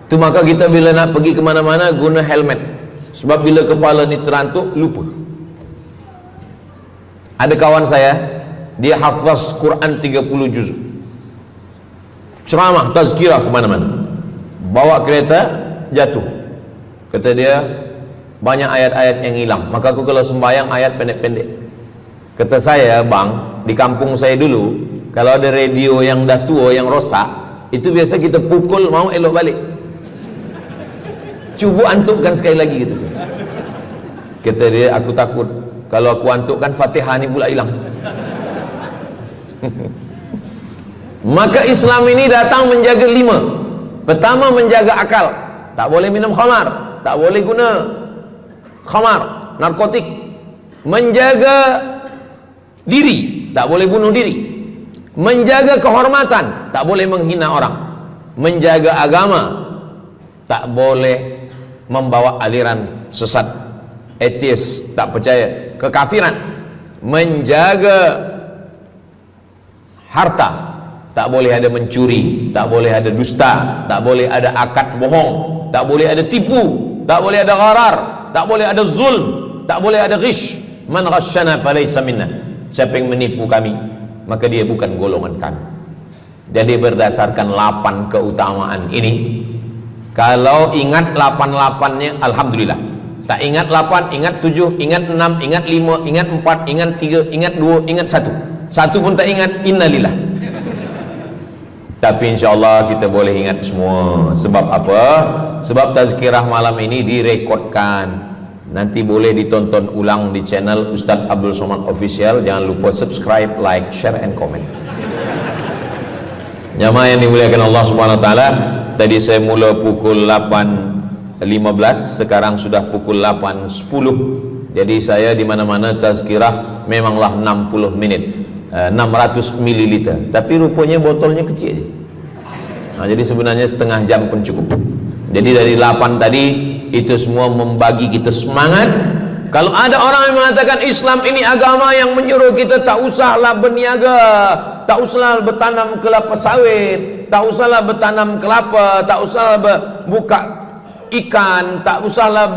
Itu maka kita bila nak pergi ke mana-mana guna helmet, sebab bila kepala ni terantuk lupa. Ada kawan saya, dia hafaz Quran 30 juz, ceramah tazkirah ke mana-mana, bawa kereta jatuh. Kata dia banyak ayat-ayat yang hilang, maka aku kalau sembahyang ayat pendek-pendek. Kata saya, bang, di kampung saya dulu kalau ada radio yang dah tua, yang rosak, itu biasa kita pukul mau elok balik. Cuba antukkan sekali lagi, kata saya. Kata dia, aku takut kalau aku antukkan Fatihah ni pula hilang. Maka Islam ini datang menjaga 5. Pertama, menjaga akal, tak boleh minum khamar, tak boleh guna khamar, narkotik. Menjaga diri, tak boleh bunuh diri. Menjaga kehormatan, tak boleh menghina orang. Menjaga agama, tak boleh membawa aliran sesat, ateis, tak percaya, kekafiran. Menjaga harta, tak boleh ada mencuri, tak boleh ada dusta, tak boleh ada akad bohong, tak boleh ada tipu, tak boleh ada gharar, tak boleh ada zulm, tak boleh ada ghish. Man ghasyana falaysa minna. Siapa yang menipu kami, maka dia bukan golongan kami. Jadi berdasarkan 8 keutamaan ini, kalau ingat 8-8-nya alhamdulillah. Tak ingat 8, ingat 7, ingat 6, ingat 5, ingat 4, ingat 3, ingat 2, ingat 1. Satu pun tak ingat, innalillah. Tapi insyaAllah kita boleh ingat semua. Sebab apa? Sebab tazkirah malam ini direkodkan. Nanti boleh ditonton ulang di channel Ustaz Abdul Somad Official. Jangan lupa subscribe, like, share and comment. Jamaah yang dimuliakan Allah Subhanahu wa taala, tadi saya mula pukul 8.15, sekarang sudah pukul 8.10. Jadi saya di mana-mana tazkirah memanglah 60 menit. 600 ml, tapi rupanya botolnya kecil. Nah, jadi sebenarnya setengah jam pun cukup. Jadi dari 8 tadi itu semua membagi kita semangat. Kalau ada orang yang mengatakan Islam ini agama yang menyuruh kita tak usahlah berniaga, tak usahlah bertanam kelapa sawit, tak usahlah bertanam kelapa, tak usahlah buka ikan, tak usahlah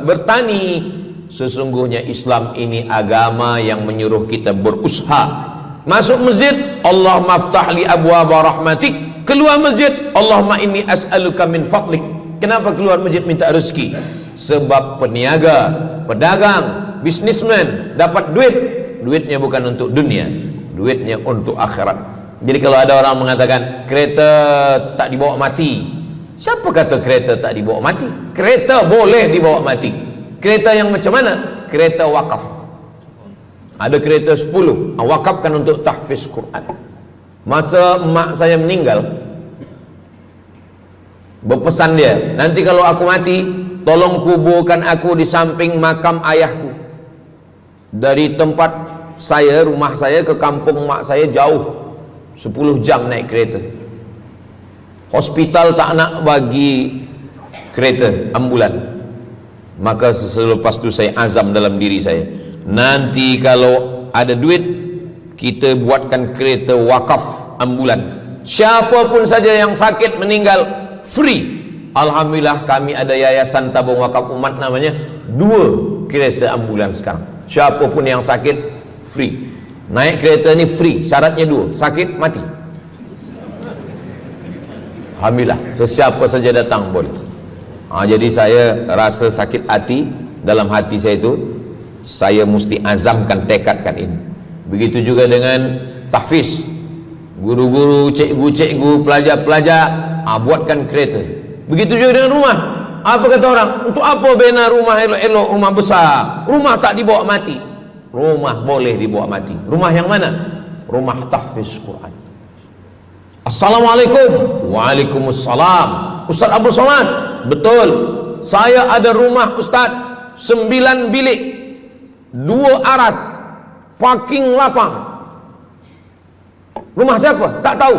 bertani. Sesungguhnya Islam ini agama yang menyuruh kita berusaha. Masuk masjid, Allah maftah li abwaba rahmatik. Keluar masjid, Allahumma inni as'aluka min fadlik. Kenapa keluar masjid minta rezeki? Sebab peniaga, pedagang, bisnismen dapat duit. Duitnya bukan untuk dunia, duitnya untuk akhirat. Jadi kalau ada orang mengatakan kereta tak dibawa mati, siapa kata kereta tak dibawa mati? Kereta boleh dibawa mati. Kereta yang macam mana? Kereta wakaf. Ada kereta 10, wakafkan untuk tahfiz Quran. Masa mak saya meninggal, berpesan dia, nanti kalau aku mati, tolong kuburkan aku di samping makam ayahku. Dari tempat saya, rumah saya ke kampung mak saya jauh, 10 jam naik kereta. Hospital tak nak bagi kereta ambulan. Maka selepas itu saya azam dalam diri saya, nanti kalau ada duit, kita buatkan kereta wakaf ambulan. Siapapun saja yang sakit meninggal, free. Alhamdulillah kami ada yayasan tabung wakaf umat namanya, 2 kereta ambulan sekarang. Siapapun yang sakit, free. Naik kereta ni free, syaratnya 2, sakit mati. Alhamdulillah, sesiapa saja datang boleh. Jadi saya rasa sakit hati dalam hati saya itu, saya mesti azamkan, tekadkan ini. Begitu juga dengan tahfiz, guru-guru, cikgu-cikgu, pelajar-pelajar, buatkan kereta. Begitu juga dengan rumah. Apa kata orang? Untuk apa bina rumah elok-elok, rumah besar? Rumah tak dibawa mati. Rumah boleh dibawa mati. Rumah yang mana? Rumah tahfiz Quran. Assalamualaikum. Waalaikumsalam. Ustaz Abdul Somad, betul, saya ada rumah Ustaz, 9 bilik, 2 aras, parking lapang. Rumah siapa? Tak tahu.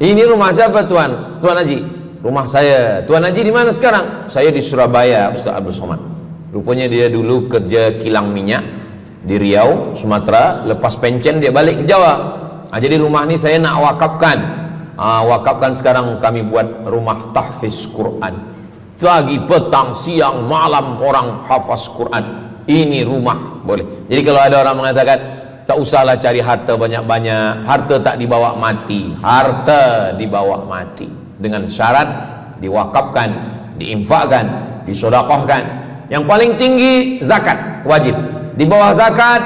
Ini rumah siapa Tuan? Tuan Haji. Rumah saya. Tuan Haji di mana sekarang? Saya di Surabaya, Ustaz Abdul Somad. Rupanya dia dulu kerja kilang minyak di Riau, Sumatera. Lepas pencen dia balik ke Jawa. Jadi rumah ni saya nak wakafkan. Wakafkan sekarang kami buat rumah tahfiz Quran. Pagi, petang, siang, malam orang hafaz Quran. Ini rumah boleh. Jadi kalau ada orang mengatakan tak usahlah cari harta banyak-banyak, harta tak dibawa mati. Harta dibawa mati dengan syarat diwakafkan, diinfakkan, disedekahkan. Yang paling tinggi zakat wajib. Di bawah zakat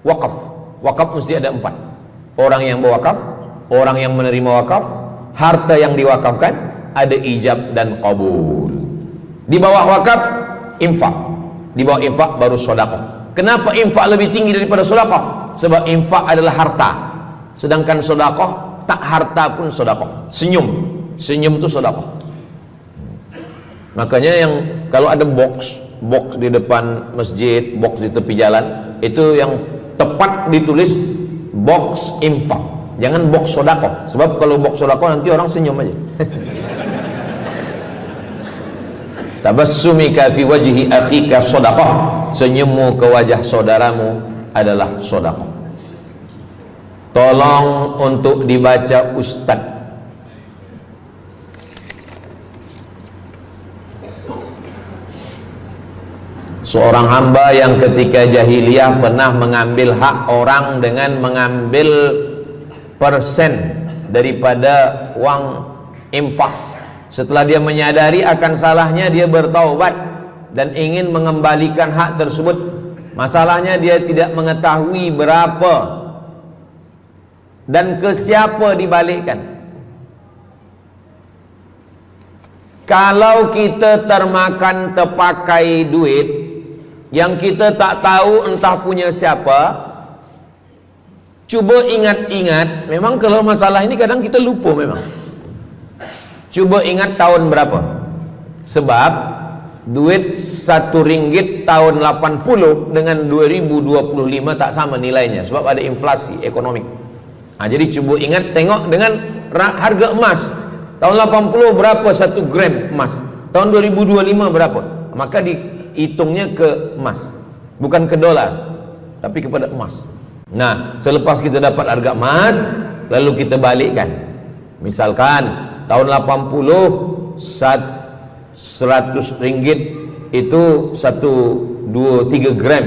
wakaf. Wakaf mesti ada 4. Orang yang berwakaf, orang yang menerima wakaf, harta yang diwakafkan, ada ijab dan qabul. Di bawah wakaf, infak. Di bawah infak baru sedekah. Kenapa infak lebih tinggi daripada sedekah? Sebab infak adalah harta, sedangkan sedekah tak harta pun sedekah. Senyum itu sedekah. Makanya yang kalau ada box di depan masjid, box di tepi jalan, itu yang tepat ditulis box infak, jangan box sedekah. Sebab kalau box sedekah nanti orang senyum aja. Tabassumika fi wajhi akhika sedekah, senyummu ke wajah saudaramu adalah sedekah. Tolong untuk dibaca Ustaz. Seorang hamba yang ketika jahiliyah pernah mengambil hak orang dengan mengambil persen daripada uang infak. Setelah dia menyadari akan salahnya, dia bertaubat dan ingin mengembalikan hak tersebut. Masalahnya dia tidak mengetahui berapa dan ke siapa dibalikkan. Kalau kita termakan terpakai duit yang kita tak tahu entah punya siapa, cuba ingat-ingat. Memang kalau masalah ini kadang kita lupa memang. Coba ingat tahun berapa. Sebab duit RM1 tahun 80 dengan 2025 tak sama nilainya, sebab ada inflasi ekonomi. Jadi coba ingat, tengok dengan harga emas. Tahun 80 berapa 1 gram emas, tahun 2025 berapa, maka dihitungnya ke emas, bukan ke dolar, tapi kepada emas. Nah, selepas kita dapat harga emas, lalu kita balikkan. Misalkan tahun 80 100 ringgit itu 3 gram.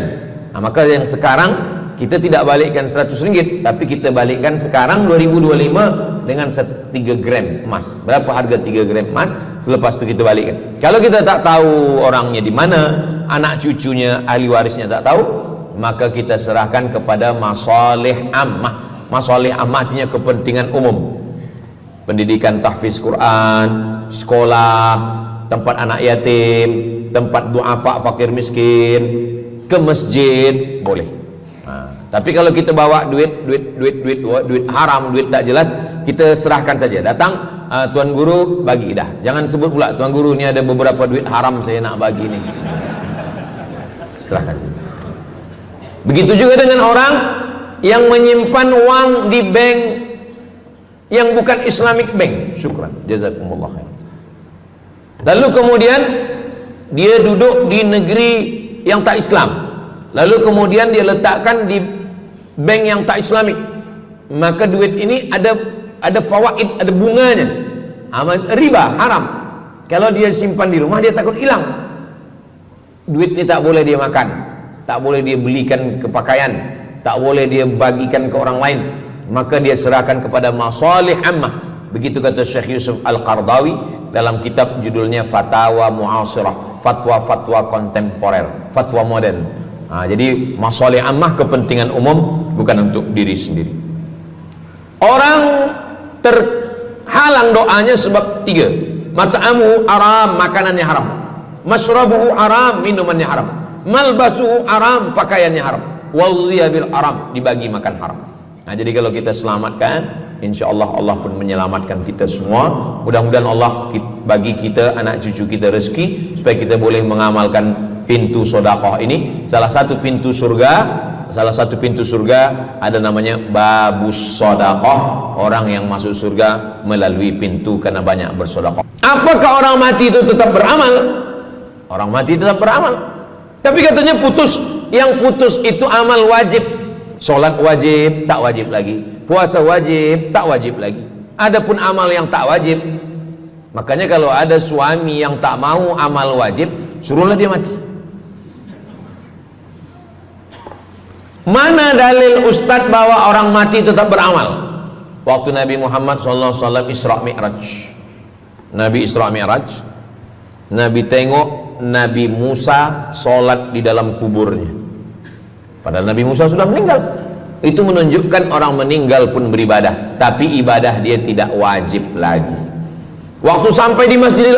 Maka yang sekarang kita tidak balikkan 100 ringgit, tapi kita balikkan sekarang 2025 dengan 3 gram emas. Berapa harga 3 gram emas? Lepas itu kita balikkan. Kalau kita tak tahu orangnya di mana, anak cucunya, ahli warisnya tak tahu, maka kita serahkan kepada masalih ammah. Masalih ammah artinya kepentingan umum. Pendidikan tahfiz Quran, sekolah, tempat anak yatim, tempat duafa fakir miskin, ke masjid, boleh. Tapi kalau kita bawa duit haram, duit tak jelas, kita serahkan saja. Datang, tuan guru bagi dah. Jangan sebut pula, tuan guru ni ada beberapa duit haram saya nak bagi ni. Serahkan. Begitu juga dengan orang yang menyimpan uang di bank yang bukan Islamic bank. Syukran, jazakumullah khair. Lalu kemudian dia duduk di negeri yang tak Islam, lalu kemudian dia letakkan di bank yang tak Islamik, maka duit ini ada fawaid, ada bunganya, riba, haram. Kalau dia simpan di rumah, dia takut hilang. Duit ini tak boleh dia makan, tak boleh dia belikan ke pakaian, tak boleh dia bagikan ke orang lain, maka dia serahkan kepada masalih ammah. Begitu kata Syekh Yusuf Al-Qardawi dalam kitab judulnya Fatawa Mu'asirah, fatwa-fatwa kontemporer, fatwa modern. Jadi masalih ammah, kepentingan umum, bukan untuk diri sendiri. Orang terhalang doanya sebab 3. Mat'amuhu haram, makanannya haram. Masyrabuhu haram, minumannya haram. Malbasuhu haram, pakaiannya haram. Wadhiya bil haram, dibagi makan haram. Jadi kalau kita selamatkan, insyaallah Allah pun menyelamatkan kita semua. Mudah-mudahan Allah bagi kita, anak cucu kita rezeki, supaya kita boleh mengamalkan pintu sedekah ini. Salah satu pintu surga ada namanya babus sedekah. Orang yang masuk surga melalui pintu karena banyak bersedekah. Apakah orang mati itu tetap beramal? Orang mati tetap beramal, tapi katanya putus. Yang putus itu amal wajib. Solat wajib, tak wajib lagi. Puasa wajib, tak wajib lagi. Adapun amal yang tak wajib, makanya kalau ada suami yang tak mau amal wajib, suruhlah dia mati. Mana dalil Ustadz bahwa orang mati tetap beramal? Waktu Nabi Muhammad SAW Isra Mi'raj, Nabi Isra Mi'raj, Nabi tengok Nabi Musa sholat di dalam kuburnya. Padahal Nabi Musa sudah meninggal. Itu menunjukkan orang meninggal pun beribadah, tapi ibadah dia tidak wajib lagi. Waktu sampai di Masjidil